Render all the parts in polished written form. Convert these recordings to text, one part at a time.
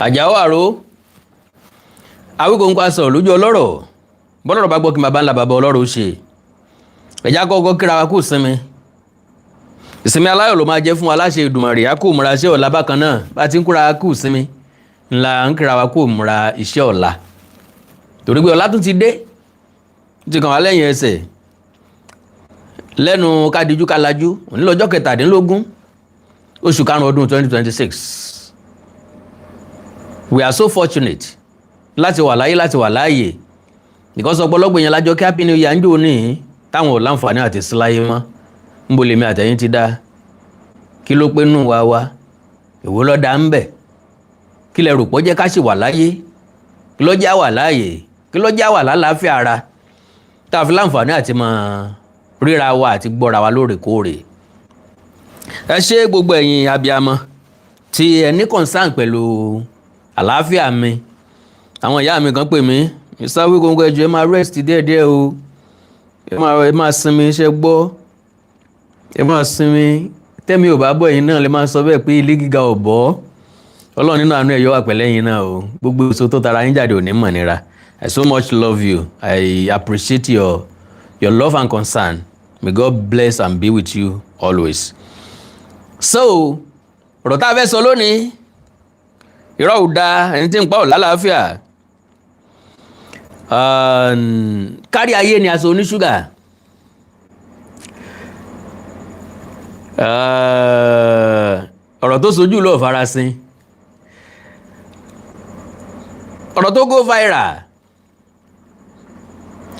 Àjàó àró Awikonko sọ̀rọ̀ lójú ọlọ́rọ̀ bọ́lọ́rọ̀ bá gbọ́ kí bàbá ńlá bàbá ọlọ́rọ̀ ṣe ẹ̀já kọ́kọ́ kíra wa kú ìsinmi aláyọ̀ ló máa jẹ́ fún wa láṣẹ Èdùmàrè á kú múra iṣẹ́ ọ̀la bákan náà bá ti ń kúra kú ìsinmi ńlá ń kíra wa kú múra iṣẹ́ ọ̀la torí pé ọ̀la tún ti dé ti kàn wá lẹ́yìn ẹsẹ̀ lẹ́nu kádìjú kálajú òní lọ́jọ́ 17 oṣù karùn-ún ọdún 2026 we are so fortunate láti wà láàyè because ọ̀pọ̀lọpọ̀ yẹn lájọ kí happy new year ń jò ní táwọn ò láǹfààní àti síláyé mọ́ ń bo lèmi àtẹ̀yìn ti dá kí ló pé nù wá èwo ló dá ń bẹ̀ kí lẹ rò pọ́ jẹ́ ká sì wà láyé kí ló já wà láàyè kí ló já wà lálàáfíà ara tá a fi láǹfààní àti máa ríra wa àti gbọ́ra wa lóòrèkóòrè ẹ ṣé gbogbo ẹ̀yin abiyamọ tí ẹ ní concern pẹ̀lú àlàáfíà mi àwọn ìyá mi kan pè mí Mr. Awikonko ẹjọ́ ẹ máa rest díẹ̀díẹ̀ o ẹ máa sinmi iṣẹ́ gbọ́ ẹ máa sinmi tẹ́mi ò bá bọ̀ ẹ̀yin náà lè máa sọ bẹ́ẹ̀ pé ilé gíga ò bọ́ Ọlọ́run nínú àánú ẹ̀yọ́ wà pẹ̀lẹ́ yín náà o gbogbo èso tó tara yín jáde ò ní mọ̀ nira I so much love you I appreciate your love and concern may God bless and be with you always. So ọ̀rọ̀ tá a fẹ́ sọ lónìí irọ́ ò da ẹni tí ń pa ò lálàáfíà kárí ayé ni aṣọ oníṣúgà ọ̀rọ̀ tó sojú ló farasin ọ̀rọ̀ tó go viral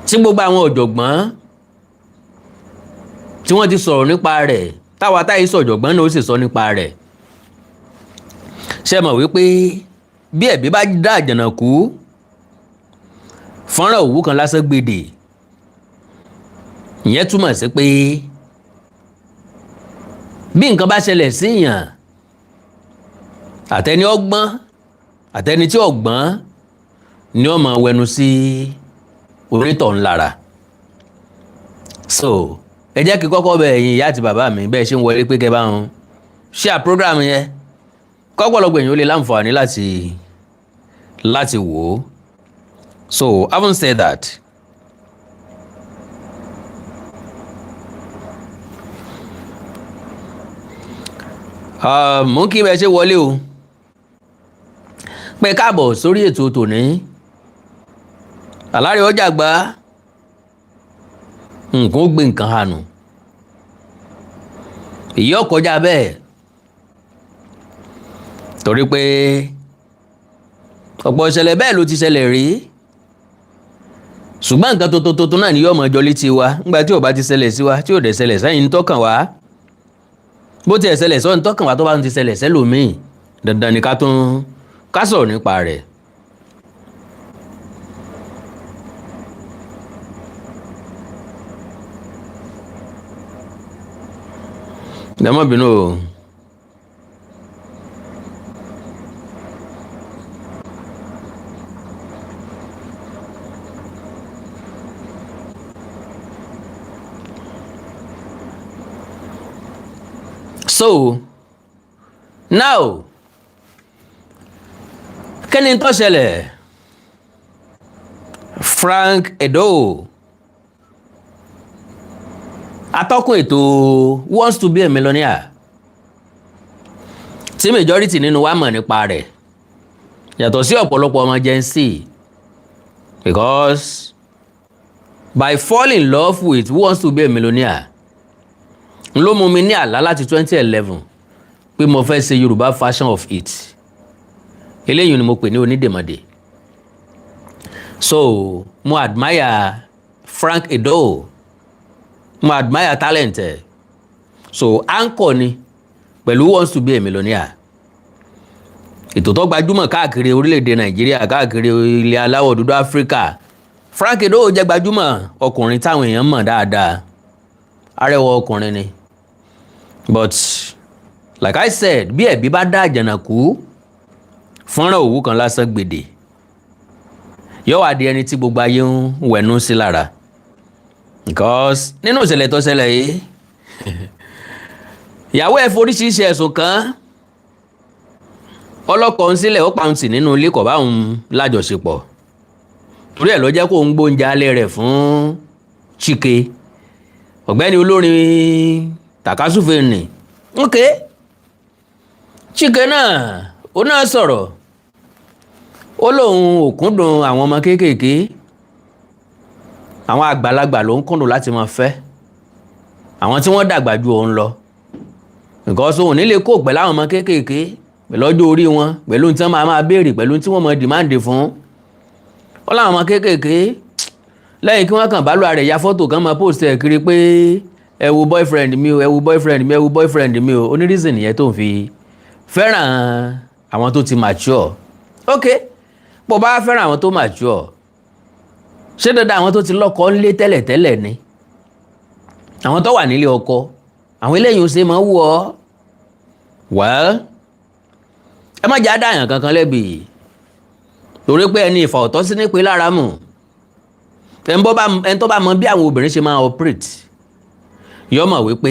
tí gbogbo àwọn ọ̀jọ̀gbọ́n tí wọ́n ti sọ̀rọ̀ nípa rẹ̀ táwa táyé sọ̀jọ̀gbọ́n náà ó sì sọ nípa rẹ̀ ṣe mọ̀ wípé bí ẹ̀bí bá dá àjànàkú fọ́nrán òwú kan lásán gbèdè ìyẹn túmọ̀ sí pé bí nǹkan bá ṣẹlẹ̀ síyàn àtẹni ọgbọ́n àtẹni tí ọgbọ́n ni ó máa wẹnu sí onítọ̀ ńlára so ẹ jẹ́ kí kọ́kọ́ bẹ̀ ẹ̀yin ìyá àti bàbá mi bẹ́ẹ̀ ṣe ń wọlé pé kẹ́ bá wọn share program yẹn kọ́pọ̀lọpọ̀ èèyàn ó lè láǹfààní láti wò ó so having said that mò ń kí bẹ́ẹ̀ ṣe wọlé o pé káàbọ̀ sórí ètò tòní àlárí ọjà gbá nǹkan ó gbé nǹkan hànú èyí ọkọjá bẹ́ẹ̀ torí pé ọ̀pọ̀ ìṣẹ̀lẹ̀ bẹ́ẹ̀ ló ti ṣẹlẹ̀ rí ṣùgbọ́n nǹkan tuntun náà ni yóò mọ̀ ọjọ́ létí wa nígbà tí ò bá ti ṣẹlẹ̀ sí wa tí ò dẹ̀ ṣẹlẹ̀ sẹ́yìn tọ́kàn wá bó ti ẹ̀ ṣẹlẹ̀ sọ́yìn tọ́kàn wá tó bá ti ṣẹlẹ̀ sẹ́lòmíì dandan ni ká sọ̀rọ̀ nípa rẹ̀. ẹ má bínú o. So now kí ni tó ṣẹlẹ̀ Frank Edoho atọ́kùn ètò Who Wants to be a Millionaire tí majority nínú wa mọ̀ nípa rẹ̀ yàtọ̀ sí ọ̀pọ̀lọpọ̀ ọmọ Gen Z because by falling in love with Who Wants to be a Millionaire ló mú mi ní àlá láti 2011 pé mo fẹ́ ṣe Yorùbá version of it eléyìí ni mo pè ní onídèmọ̀dè so mo admire Frank Edoho mo admire talent ẹ̀ so anchor ni pẹ̀lú Who Wants to be a Millionaire ètò tó gbajúmọ̀ káàkiri orílẹ̀-èdè Nàìjíríà káàkiri ilẹ̀ aláwọ̀ dúdú Áfíríkà Frank Edoho jẹ́ gbajúmọ̀ ọkùnrin táwọn èèyàn mọ̀ dáadáa arẹwà ọkùnrin ni but like I said bí ẹ̀bí bá dá àjànàkú fọ́nrán òwú kan lásán gbèdè yóò wá di ẹni tí gbogbo ayé ń wẹ̀nú sí lára because nínú ìṣẹ̀lẹ̀ tó ṣẹlẹ̀ yìí ìyàwó ẹ̀ foríṣiríṣi ẹ̀sùn kan ọlọ́kọ̀ ń sílẹ̀ ó pa òun tì nínú ilé kọ̀ bá òun lájọṣepọ̀ torí ẹ̀ ló jẹ́ kó ń gbóúnjẹ alẹ́ rẹ̀ fún Chike ọ̀gbẹ́ni olórin tàkásùfè nì. ok Chike náà ó náà sọ̀rọ̀ ó lóun ò kúndùn àwọn ọmọ kéékèèké àwọn àgbàlagbà ló ń kúndùn láti máa fẹ́ àwọn tí wọ́n dàgbà ju òun lọ nǹkan sọ òun nílé kó pẹ̀lú àwọn ọmọ kéékèèké pẹ̀lú ọjọ́ orí wọn pẹ̀lú tí wọ́n máa béèrè pẹ̀lú tí wọ́n máa dìmáàndì fún ó láwọn ọmọ kéékèèké lẹ́yìn kí wọ́n kàn bá lọ rẹ̀ ya fọ́tò kan máa post ẹ̀ kiri pé ẹ wo boyfriend mi o ẹ wo boyfriend mi ẹ wo boyfriend mi o onírísìn nìyẹn tó ń fi fẹ́ràn àwọn tó ti mature. ok bó bá fẹ́ràn àwọn tó mature ṣé dandan àwọn tó ti lọ́kọ ńlé tẹ́lẹ̀tẹ́lẹ̀ ni àwọn tó wà nílé ọkọ àwọn eléyìí ò ṣe máa wù ọ́ well ẹ má jẹ́ àdáyàn kankan lẹ́bi torí pé ẹni ìfà ọ̀tọ́ sí ní pé lára mù ẹni tó bá mọ bí àwọn obìnrin ṣe máa operate yọ mọ̀ wípé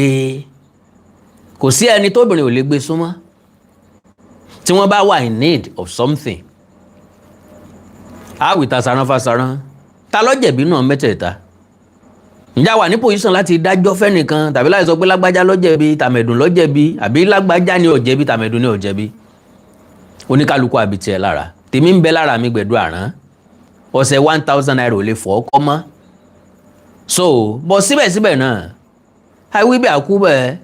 kò sí ẹni tóbìnrin ò lè gbé súnmọ́ tí wọ́n bá wà in need of something àwìta saranfasaran ta ló jẹ̀bi náà mẹ́tẹ̀ẹ̀ta ǹjẹ́ wà ní position láti dájọ́ fẹ́nìkan tàbí láti sọ pé lágbájá ló jẹ̀bi tàmẹ̀dùn ló jẹ̀bi àbí lágbájá ni ò jẹ̀bi tàmẹ̀dùn ni ò jẹ̀bi oníkálukú àbí tiẹ̀ lára tèmi ń bẹ lára mi gbẹ̀dú àrán ọ̀sẹ̀ 1000 naira ò lè fọ́ ọkọ́ mọ́ so bọ́ síbẹ̀síbẹ̀ náà àìwí bí àkú bẹ́ẹ̀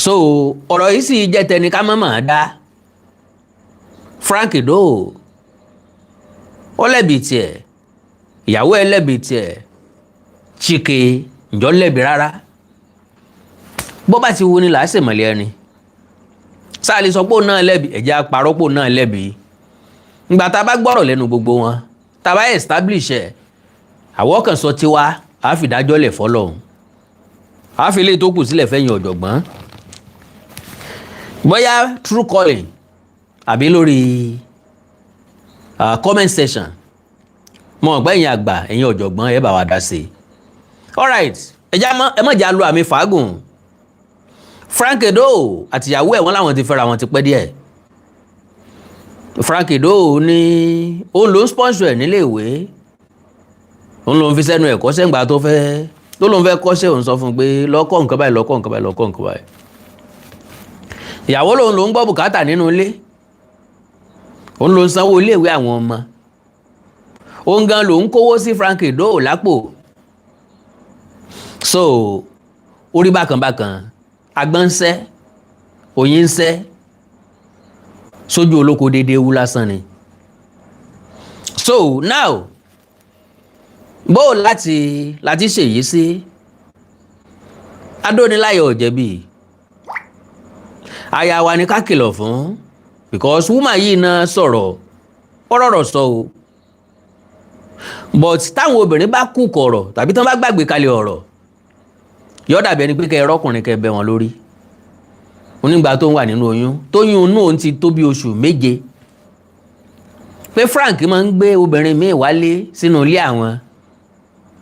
so ọ̀rọ̀ yìí sì jẹ́ tẹni ká mọ̀ máa dá Frank Edo ó lẹ́bi tiẹ̀ ìyàwó ẹ̀ lẹ́bi tiẹ̀ Chike ǹjọ́ lẹ́bi rárá bó bá ti wu ni làá ṣèmọ̀lẹ́ ẹni sáà lè sọ pé òun náà lẹ́bi ẹ̀jẹ̀ apàrọ̀ pé òun náà lẹ́bi ìgbà tá a bá gbọ́rọ̀ lẹ́nu gbogbo wọn tá a bá establish ẹ̀ àwọ̀ kan sọ tiwa a fi dájọ́ lẹ̀ fọ́lọ́hun a fi lè tó kù sílẹ̀ fẹ́yìn ọ̀jọ̀gbọ́n bóyá true calling àbí lórí comment section mo ọ̀gbẹ́ ẹ̀yin àgbà ẹ̀yin ọ̀jọ̀gbọ́n ẹ bá wa dá sí i alright ẹ má jà lu àmì fàágùn Frank Edo àtìyàwó ẹ̀ wọ́n láwọn ti fẹ́ra wọn ti pẹ́ díẹ̀ Frank Edo ní òun ló ń sponsor ẹ̀ nílé ìwé òun ló ń fi sẹ́nu ẹ̀kọ́ sẹ́ngbà tó lóun fẹ́ kọ́ṣẹ́ òun sọ fún un pé lọ́kọ́ nǹkan báyìí lọ́kọ́ nǹkan báyìí lọ́kọ́ nǹkan báyìí ìyàwó lòun ló ń gbọ́ bùkátà nínú ilé òun ló ń sanwó iléèwé àwọn ọmọ òun gan lòun kówó sí Frank Edo lápò so orí bákan agbọ́n ń sẹ́ oyin ń sẹ́ sójú olóko déédéé wú lásán ni so now bó láti ṣèyí sí adóniláyọ̀ ọ̀jẹ̀bí aya wa ni ká kìlọ̀ fún because woman yìí náà sọ̀rọ̀ ọ̀rọ̀ sọ o but táwọn obìnrin bá kú kọ̀rọ̀ tàbí tán bá gbàgbé kalẹ̀ ọ̀rọ̀ yóò dàbí ẹni pé kẹ́ ẹ rọ́kùnrin kẹ́ ẹ bẹ́ wọn lórí onígbà tó ń wà nínú oyún tóyún inú òun ti tó bí oṣù 7 pé Frank máa ń gbé obìnrin míì wálé sínú ilé àwọn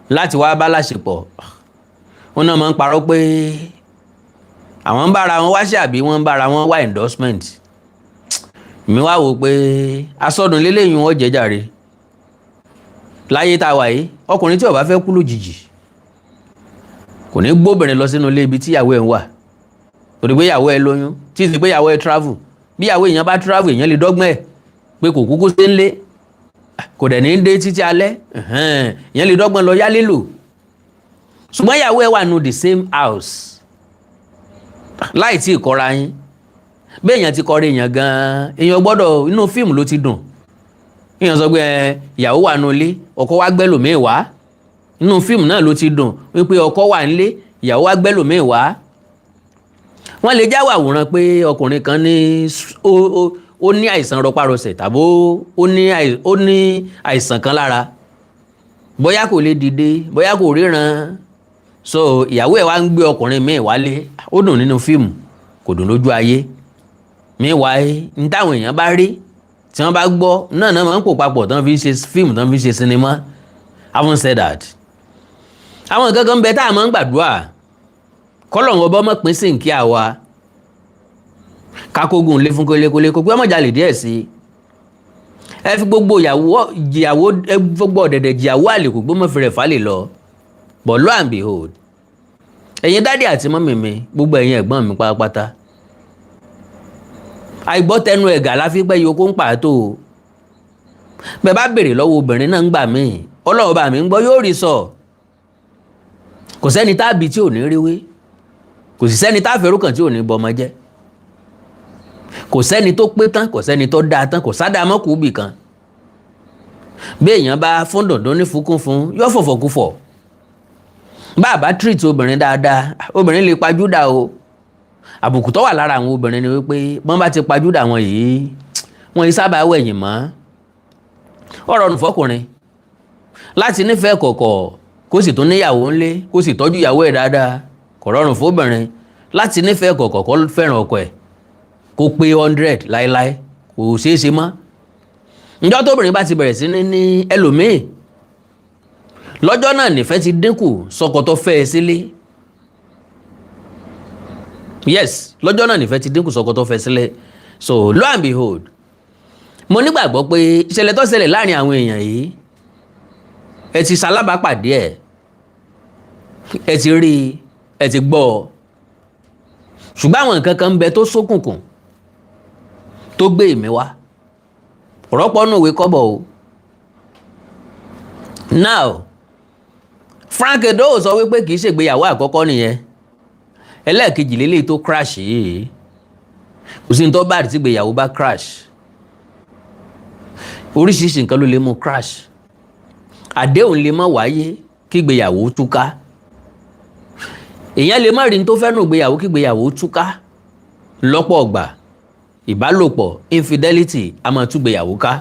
láti wá bá láṣepọ̀ wọn náà máa ń parọ́ pé àwọn ń bára wọn wáṣẹ́ àbí wọ́n ń bára wọn wá endorsement mi wá wò pé asọ́dún lélẹ́yìn wọn jẹ́jàre láyé tá a wà yìí ọkùnrin tí ó bá fẹ́ kú lójijì kò ní gbóbìnrin lọ sínú ilé ibi tí ìyàwó ẹ̀ ń wà torí pé ìyàwó ẹ̀ lóyún tí ìsìn pé ìyàwó ẹ̀ travel bí ìyàwó èèyàn bá travel èèyàn lè dọ́gbọ́n ẹ̀ pé kò kúkú sí ń lé kò dẹ̀ ní dé títí alẹ́ èèyàn lè dọ́gbọ́n lọ yálé lò ṣùgbọ́n ìyàwó ẹ̀ wà nù the same house láì tí ì kọ́ra yín bí èèyàn ti kọ́ra èèyàn gan-an èèyàn gbọ́dọ̀ inú fíìmù ló ti dùn èèyàn sọ pé ìyàwó wà nù ilé ọkọ wá gbẹ́lòmíì wá inú fíìmù náà ló ti dùn wípé ọkọ wà nílé ìyàwó wá gbẹ́lòmíì wá wọ́n lè jáwọ́ àwòrán pé ọkùnrin kan ní ó ní àìsàn rọpárọsẹ̀ tàbí ó ní àìsàn kan lára bóyá kò lè dìde bóyá kò ríran so ìyàwó ẹ̀ wá ń gbé ọkùnrin míì wálé ó dùn nínú fíìmù kò dùn lójú ayé míwáyé ní táwọn èèyàn bá rí tí wọ́n bá gbọ́ náà máa ń pò papọ̀ tán fi ṣe fíìmù tán fi ṣe sinimá having said that àwọn nǹkan kan bẹ tá a máa ń gbàdúrà kọ́lọ̀ wọn bọ́ mọ́ pín sí nkí àwa kákógun lé fún kólékólé kó pé ọmọ jalè díẹ̀ sí i. Ẹ fi gbogbo ìyàwó ẹ gbogbo ọ̀dẹ̀dẹ̀ jìyàwó àlè kò gbọ́mọ̀ fẹ́rẹ̀ fà lè lọ. But lo and behold, ẹ̀yin dádì àti mọ́mì mi, gbogbo ẹ̀yin ẹ̀gbọ́n mi pátápátá, àìgbọ́ tẹnu ẹ̀gà la fi pẹ́ yòókù ń pàtó. Bẹ́ẹ̀ bá béèrè lọ́wọ́ obìnrin náà ń gbà mí, Ọlọ́run bá mi ń gbọ́ yóò rí sọ. Kò sẹ́ni tábì tí ò ní ríwé, kò sì sẹ́ni táfẹ́rú kan tí ò ní bọmọ jẹ́, kò sẹ́ni tó pé tán, kò sẹ́ni tó dáa tán, kò sádà mọ́kù bì kan. Bí èèyàn bá fún dandan ní fúnkún fún yóò fọ̀fọ̀kúfọ̀. Bá treat obìnrin dáadáa, obìnrin lè pajúdà o. Àbùkù tó wà lára àwọn obìnrin ni wípé bọ́n bá ti pajúdà wọn yìí, wọn yìí sábà wẹ̀yìn mọ́. Ó rọrùn fọkùnrin láti nífẹ̀ẹ́ kọ̀kọ̀ kó sì tún níyàwó ńlé kó sì tọ́jú ìyàwó ẹ̀ dáadáa. Kò rọrùn fóbìnrin láti nífẹ̀ẹ́ kọ̀kọ̀ kó fẹ́ràn ọkọ ẹ̀ kó pé 100 láéláé, kò ṣeé ṣe mọ́. Ǹjọ́ tóbìnrin bá ti bẹ̀rẹ̀ sí ní ẹlòmíì, lọ́jọ́ náà nífẹ̀ẹ́ ti dínkù sọ́kọ tó fẹ́ ẹ sílé. Yes, lọ́jọ́ náà nífẹ̀ẹ́ ti dínkù sọ́kọ tó fẹ́ sílé. So lo and behold, mo nígbàgbọ́ pé ìṣẹ̀lẹ̀ tó ṣẹlẹ̀ láàrin àwọn èèyàn yìí, ẹ ti ṣalábàápàdé ẹ̀, ẹ ti rí, ẹ ti gbọ́. Ṣùgbọ́n àwọn nǹkan kan ń bẹ tó ṣókùnkùn tó gbé ìmí wá. Ọ̀rọ̀pọ̀ nù ìwé kọ́bọ̀ o. Now, Frank Edoho'S sọ wípé kìí ṣègbéyàwó àkọ́kọ́ nìyẹn. Ẹlẹ́ẹ̀kejì lélẹ́yìí tó crash yìí. Kò sí ní tó bá rí tí ìgbéyàwó bá crash. Oríṣiríṣi nǹkan ló lè mú crash. Àdéhùn lè má wáyé kí ìgbéyàwó túká. Èèyàn lè má rí ní tó fẹ́ nù ìgbéyàwó kí ìgbéyàwó túká. Lọ́pọ̀ ọgbà, ìbálòpọ̀ infidelity a máa tú ìgbéyàwó ká.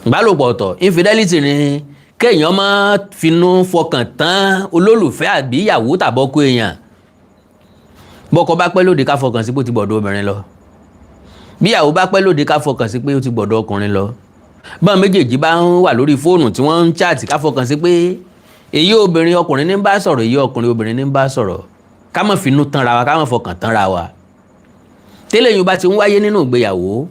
Ìbálòpọ̀ ọ̀tọ̀, infidelity ni kéèyàn máa finú fọkàn tán olólùfẹ́ àbí ìyàwó tàbọ́kọ èèyàn. Bọ́kọ bá pẹ́ lóde ká fọkàn sí pé ó ti gbọ́dọ̀ obìnrin lọ. Bí ìyàwó bá pẹ́ lóde ká fọkàn sí pé ó ti gbọ́dọ̀ ọkùnrin lọ. Báwọn méjèèjì bá ń wà lórí fóònù tí wọ́n ń chat ká fọkàn sí pé èyí obìnrin ọkùnrin ní ń bá sọ̀rọ̀, èyí ọkùnrin obìnrin ní ń bá sọ̀rọ̀. Ká má finú tanra wa, ká má fọkàn tanra wa. Tẹ́lẹ̀ yìí bá ti ń wáyé nínú ìgbéyàwó,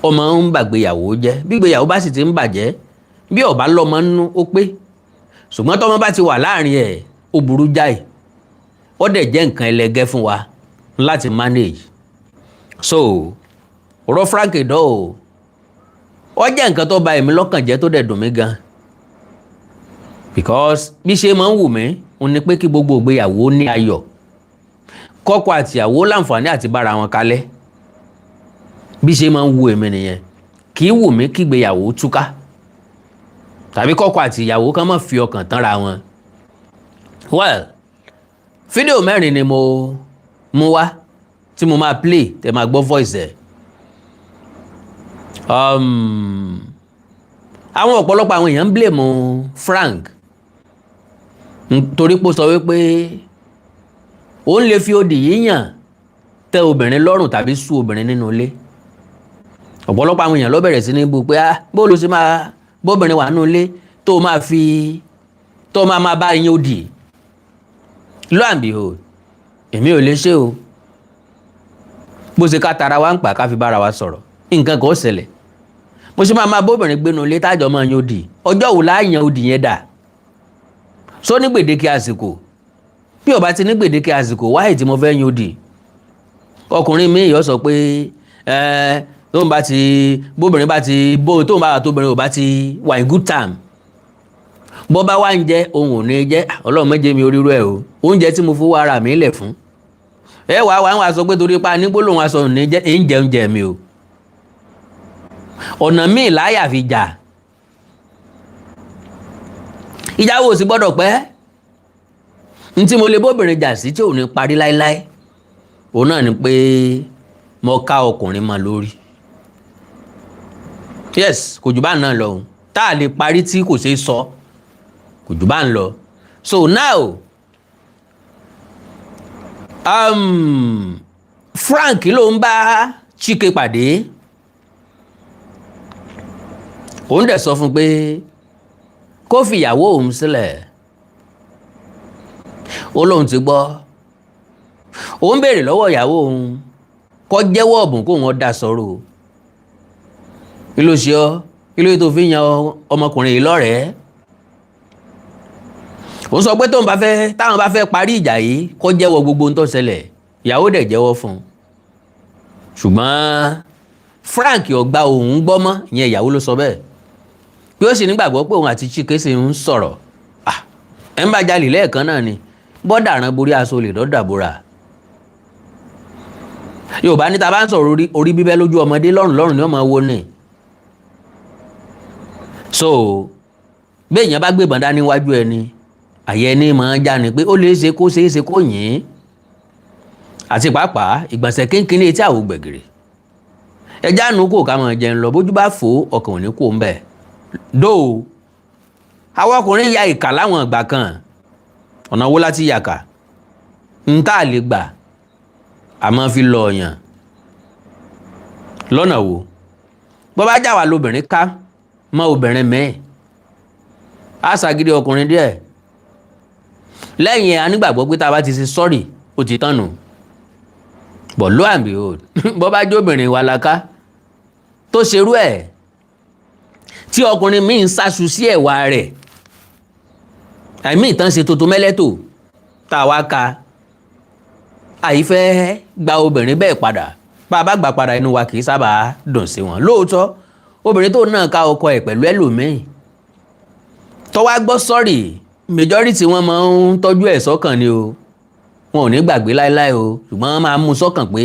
ọmọ ń bàgbéyàwó jẹ́. Bí ìgbéyàwó bá sì ti ń bàjẹ́, bí ó bá lọ́mọ nínú ó pé. Ṣùgbọ́n tọ́mọ bá ti wà láàrin ẹ̀, ó burú jáì. Ó dẹ̀ jẹ́ nǹkan ẹlẹgẹ́ fún wa láti manage. So, ọ̀rọ̀ Frank Edoho'S ó jẹ́ nǹkan tó bà èmi lọ́kàn jẹ́ tó dẹ̀ dùn mí gan. Because bí ṣe máa ń wù mí, ó ní pé kí gbogbo ìgbéyàwó ní ayọ̀. Kọ́kọ àtìyàwó láǹfààní àti bára wọn kalẹ̀. Bí ṣe máa ń wù èmi nìyẹn. Kì í wù mí kí ìgbéyàwó túká. Tàbí kọ́kọ àtìyàwó kan má fi ọkàn tánra wọn. Well, fídíò 4 ni mo mú wá tí mo máa play tẹ́ máa gbọ́ voice ẹ̀. Àwọn ọ̀pọ̀lọpọ̀ àwọn èèyàn ń blame Frank nítorí pé ó sọ wípé òun lè fi odi yíyàn tẹ obìnrin lọ́rùn tàbí sú obìnrin nínú ilé. Ọ̀pọ̀lọpọ̀ àwọn èèyàn ló bẹ̀rẹ̀ sí ní bú pé bó ló ṣe máa bóbìnrin wà nínú ilé tó máa bá yín odi. Lo and behold, èmi ò lè ṣe o. Bó ṣe ká tara wa ń pa ká fi bára wa sọ̀rọ̀, nǹkan kan ó ṣẹlẹ̀. Mo ṣe máa bóbìnrin gbénu ilé tájọ máa yan odi. Ọjọ́ wo la yan odi yẹn dà? Sọ ní gbèdéke àsìkò. Bí ó bá ti ní gbèdéke àsìkò, wáyé tí mo fẹ́ yan odi. Ọkùnrin mi yóò sọ pé tóun bá ti bóbìnrin bá ti tóun bá tóbìnrin ò bá ti wà in good time. Bó bá wá ń jẹ ohun ò ní jẹ́, Ọlọ́run méje mi orírú ẹ̀ o. Oúnjẹ tí mo fowó ara mi lẹ̀ fún. Wá sọ pé torí pa ní gbólóhùn aṣọ ò ní jẹ́ èyí ń jẹ oúnjẹ mi o. Ọ̀nà míì láyà fi jà. Ìjà wo sì gbọ́dọ̀ pẹ́. N tí mo lè bóbìnrin jà sí tí ò ní parí láíláí. Òun náà ni pé mo ká ọkùnrin mọ́ lórí. Yes, kò jù bá náà lọ. Tá a lè parí tí kò ṣeé sọ. Kò jù bá ń lọ. So now, Frank ló ń bá Chike pàdé. Òun dẹ̀ sọ fún pé kó fi ìyàwó òun sílẹ̀. Ó lóun ti gbọ́. ó ń béèrè lọ́wọ́ ìyàwó òun kó jẹ́wọ́ ọ̀bùn kó wọn dá sọ̀rọ̀ kí ló ṣe ọ́ kí ló tó fi yan ọmọkùnrin yìí lọ́rẹ̀ẹ́ ó sọ pé táwọn bá fẹ́ parí ìjà yìí kó jẹ́wọ́ gbogbo ohun tó ṣẹlẹ̀ ìyàwó dẹ̀ jẹ́wọ́ fún un ṣùgbọ́n Frank ọgbà òun gbọ́ mọ́ ìyẹn ìyàwó ló sọ bẹ́ẹ̀ pé ó sì nígbàgbọ́ pé òun àti Chike sì ń sọ̀rọ̀ ẹ̀ ń bá jalè lẹ́ẹ̀kan náà ni bọ́dàrán borí aṣọ lè dọ́dàbora Yorùbá ní ta bá ń sọ̀rọ̀ orí bíbẹ́ lójú ọmọdé lọ́rùn ni wọ́n máa wo ní so bí èèyàn bá gbébọn dání wájú ẹni àyẹ ní máa já ni pé ó lè ṣe kó yìn àti pàápàá ìgbọ̀nsẹ̀ kínkínní etí àwò gbẹ̀gìrì ẹjá nu kò ká máa jẹun lọ bójú bá fò ọkàn ò ní kó ń bẹ̀ dó àwọn ọkùnrin ya ìkà láwọn ìgbà kan ọ̀nà wo láti yàkà ń tá a lè gbà àmọ́ fi lọ ọ̀yàn lọ́nà wo bọ́ bá jà wá lóbìnrin ká mọ́ obìnrin mẹ́ẹ̀ á ṣàgídí ọkùnrin díẹ̀ lẹ́yìn ẹ̀ anígbàgbọ́ pé tá a bá ti ṣe sọ́ọ̀rì ó ti tán nù bọ̀ lo and behold bọ́ bá jóbìnrin wa laka tó ṣerú ẹ̀ tí ọkùnrin míì ń ṣàṣù sí ẹ̀wà rẹ̀ àìmí ìtàn ṣe tuntun mẹ́lẹ́tò tá a wá ka àìfẹ́ gba obìnrin bẹ́ẹ̀ padà bá a bá gbà padà inú wa kì í sábà dùn sí wọn lóòótọ́ obìnrin tó náà ká ọkọ ẹ̀ pẹ̀lú ẹlòmíì tó wá gbọ́ sọ́ọ̀rì majority wọn máa ń tọ́jú ẹ̀ sọ́kàn ni o wọn ò ní gbàgbé láéláé o ṣùgbọ́n wọ́n máa mú sọ́kàn pé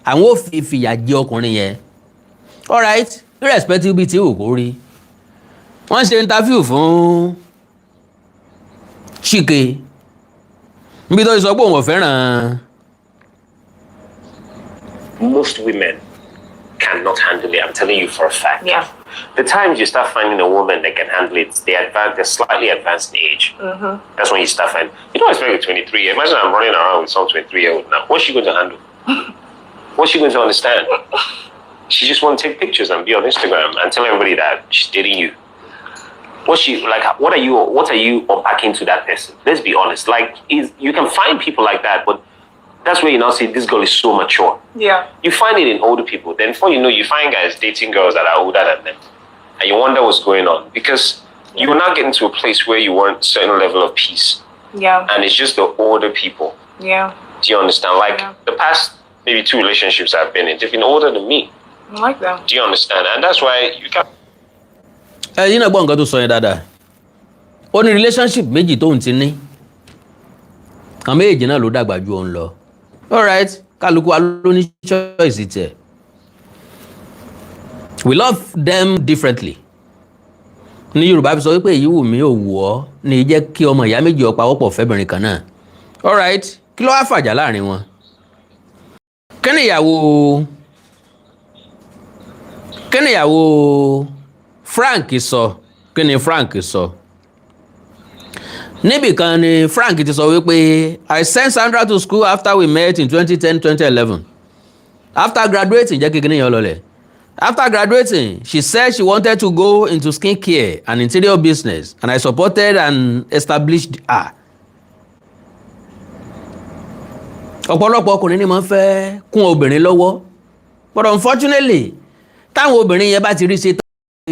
àwọn ò fi fìyà jẹ ọkùnrin yẹn alright irrespective bíi ti wù kó rí wọ́n ṣe interview fún Chike níbi tó ti sọ pé òun ò fẹ́ràn. Most women cannot handle it. I'm telling you for a fact. Yeah. The times you start finding a woman that can handle it, they're slightly advanced in age. Mm-hmm. That's when you start finding. You don't expect a 23. Imagine I'm running around with some 23-year-old now. What's she going to handle? What's she going to understand? She just want to take pictures and be on Instagram and tell everybody that she's dating you. What's she like? What are you unpacking to that person? Let's be honest. Like, you can find people like that, but that's where you now see this girl is so mature. Yeah. You find it in older people. Then before you know, you find guys dating girls that are older than them. And you wonder what's going on. Because you're not getting to a place where you want a certain level of peace. Yeah. And it's just the older people. Yeah. Do you understand? Like, the past maybe 2 relationships I've been in, they've been older than me. I like that. Do you understand? And that's why you can't... You know gbọ́ nǹkan tó sọ yẹn dáadáa. Ó ní relationship méjì tóun ti ní. Àwọn méjì náà ló dàgbà ju òun lọ. Alright, kálukú wa ló ní choice tiẹ̀. We love them differently. Ní Yorùbá fi sọ wípé èyí wù mí ò wù ọ́ ní jẹ́ kí ọmọ ìyá méjì ó pawọ́pọ̀ fẹ́bìnrin kan náà. Alright, kí ló wá fàjà láàrin wọn? Kí ni ìyàwó Frank sọ? Kí ni Frank sọ? Níbì kan ni Frank ti sọ wípé I sent Sandra to school after we met in 2010-2011. After graduating, jẹ́ kékeré yẹn lọlẹ̀. After graduating, she said she wanted to go into skincare and interior business, and I supported and established her. Ọ̀pọ̀lọpọ̀ ọkùnrin ni máa ń fẹ́ kún obìnrin lọ́wọ́, but unfortunately, táwọn obìnrin yẹn bá ti rí ṣe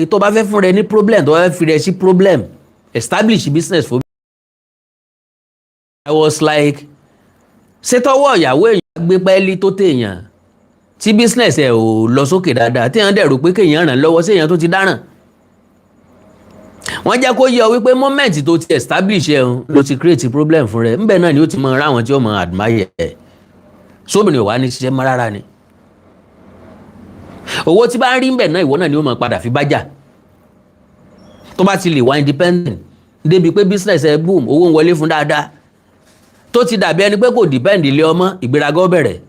tó bá fẹ́ fún rẹ ní problem, tó bá fẹ́ fi rẹ sí problem, establish business for. I was like, ṣé tọwọ́ ìyàwó èèyàn gbé pẹ́ẹ́lí tó téèyàn tí business ẹ̀ ò lọ sókè dáadáa tí èèyàn dẹ̀ rò pé kéèyàn ràn lọ́wọ́ sí èèyàn tó ti dáràn. Wọ́n jẹ́ kó yé ọ wípé moment tó ti establish ẹ̀ ló ti create problem fún rẹ̀ ńbẹ̀ náà ni ó ti mọ ráwọn tí ó mọ admire ẹ̀ sóbìnrin ò wá ní ṣiṣẹ́ mọ́ rárá ni. Owó tí bá ń rí ńbẹ̀ náà ìwọ náà ni ó mọ padà fi bájà tó bá ti lè wá independent débi pé business ẹ̀ boom owó ń wọlé fún dáadáa tó ti dàbí ẹni pé kò depend ilé ọmọ ìgbéraga bẹ̀rẹ̀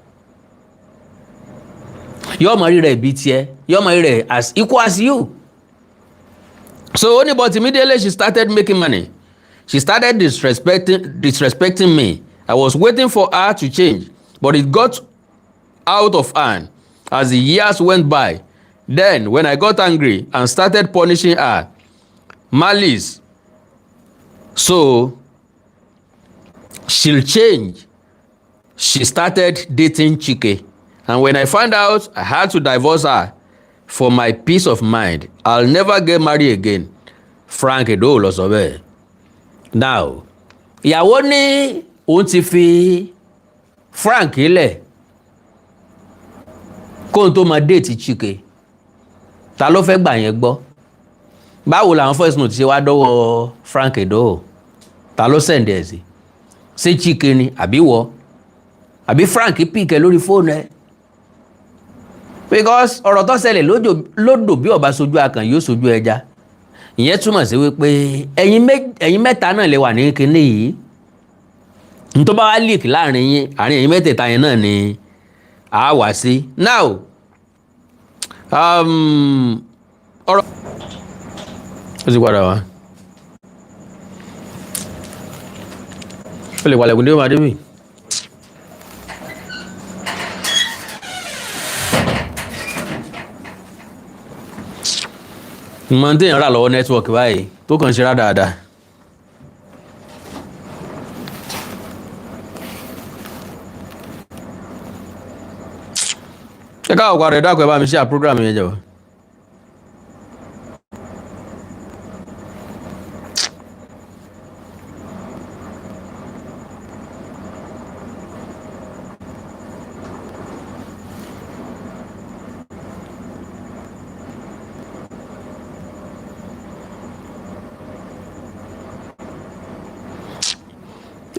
yóò mọ rí rẹ̀ bí tiẹ̀ yóò mọ rí rẹ̀ as equal as you. So only but immediately she started making money. She started disrespecting me. I was waiting for her to change, but it got out of hand as the years went by. Then when I got angry and started punishing her, malice, so she'll change. she started dating Chike. And when I found out I had to divorce her for my peace of mind, I'll never get married again. Frank Edoho ló sọ bẹ́ẹ̀. Now, ìyàwó ní òun ti fi Frank lẹ̀ kóun tó máa date Chike. Ta ló fẹ́ gbà yẹn gbọ́? Báwo làwọn first note ṣe wá dọ́wọ́ Frank Edoho? Ta ló send ẹ̀ sí? Ṣé Chike ni àbí wọ́? Àbí Frank pìkẹ́ lórí fóònù ẹ̀? Because ọ̀rọ̀ tó ṣẹlẹ̀ lódò bí ọba sojú akàn yóò sojú ẹja. Ìyẹn túmọ̀ sí wípé ẹ̀yin mẹ́ta náà lè wà ní kinní yìí. N tó bá wá leak láàrin yín, àárín ẹ̀yin mẹ́tẹ̀ẹ̀ta yẹn náà ni a wá sí. Now, ọ̀rọ̀ ó sì padà wá. Ó lè wàlẹ̀kùn dé ó máa débì. Mo tí èèyàn rà lọ́wọ́ nẹ́tíwọ̀kì báyìí tó kàn ṣe rá dáadáa. Ẹ káwọ̀ padà ẹ dákun ẹ bá mi share program yẹn jọ̀ọ́.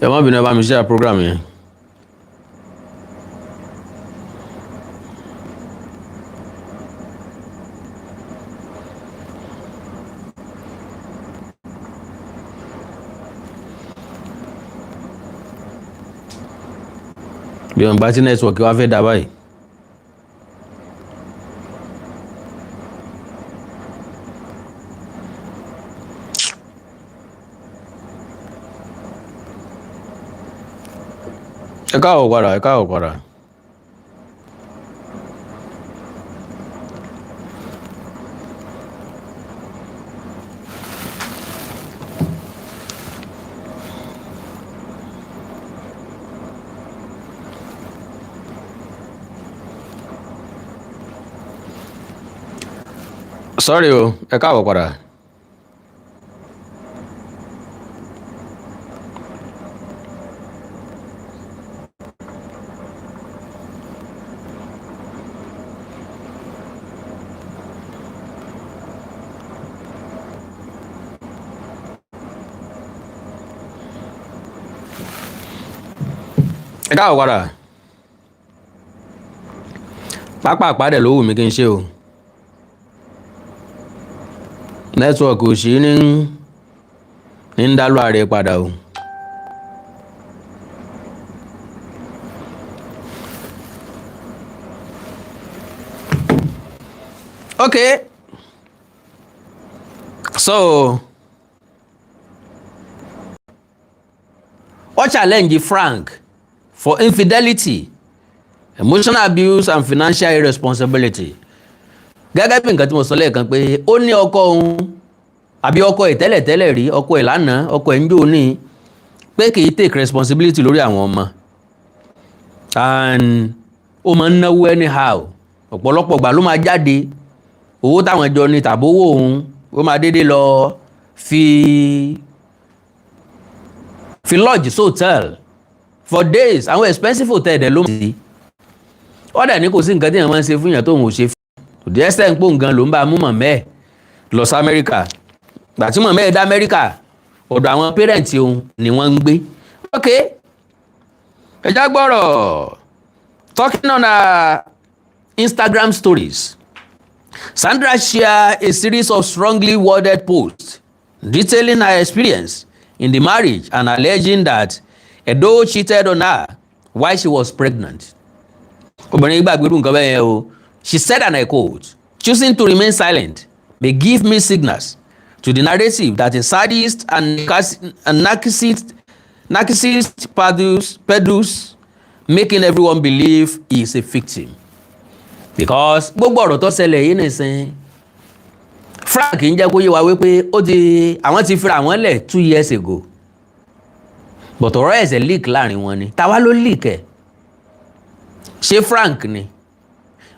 Ẹ má bínú ẹ bá mi share program yẹn. Bí wọn bá tí nẹ́tíwọ̀kì wá fẹ́ dá báyìí. Ẹ káwọ̀ padà. Sorry o, ẹ káwọ̀ padà. Ẹ káwọ̀ padà. Pápá àpádẹ̀ ló wù mí kí n ṣe o. Nẹ́tíwọ̀kì ò sí ní ń dálú ààrẹ padà o. Okay. So, what challenge Frank for infidelity, emotional abuse and financial irresponsibility? Gẹ́gẹ́ bí nǹkan tí mo sọ lẹ́ẹ̀kan pé ó ní ọkọ òun àbí ọkọ ẹ̀ tẹ́lẹ̀ rí, ọkọ ẹ̀ lánàá, ọkọ ẹ̀ ń jò ní pé kì í take responsibility lórí àwọn ọmọ. And ó máa ń náwó anyhow. Ọ̀pọ̀lọpọ̀ ìgbà ló máa jáde owó táwọn jọ ní tàbówó òun ó máa dédé lọ fi lodge hotel for days. Àwọn expensive hotel dẹ̀ ló máa sí. Ó dẹ̀ ní kò sí nǹkan tí èèyàn máa ń ṣe fún èèyàn tóun ò ṣe fún. To the extent pé nǹkan ló ń bá mú mọ̀mẹ́ ẹ̀ lọ sí Amẹ́ríkà. Gbà tí mọ̀mẹ́ ẹ̀ dá Amẹ́ríkà ọ̀dọ̀ àwọn pẹ́rẹ́ǹtì òun ni wọ́n ń gbé. Ok, ẹ já gbọ́rọ̀. Talking on her Instagram stories, Sandra shared a series of strongly worded posts detailing her experience in the marriage and alleging that Edoho cheated on her while she was pregnant. Obìnrin gbàgbé irú nǹkan bẹ́ẹ̀ yẹn o. She said, and I quote, "Choosing to remain silent may give me signals to the narrative that a sadist and narcissist peddles, making everyone believe he is a victim." Because gbogbo ọ̀rọ̀ tó ṣẹlẹ̀ yìí nìsín, Frank ń jẹ́ kó yé wa wípé àwọn ti fira wọn lẹ̀ 2 years ago. But ọ̀rọ̀ ẹ̀sẹ̀ leak láàrin wọn ni. Tàwa ló leak ẹ̀. ṣé Frank ni?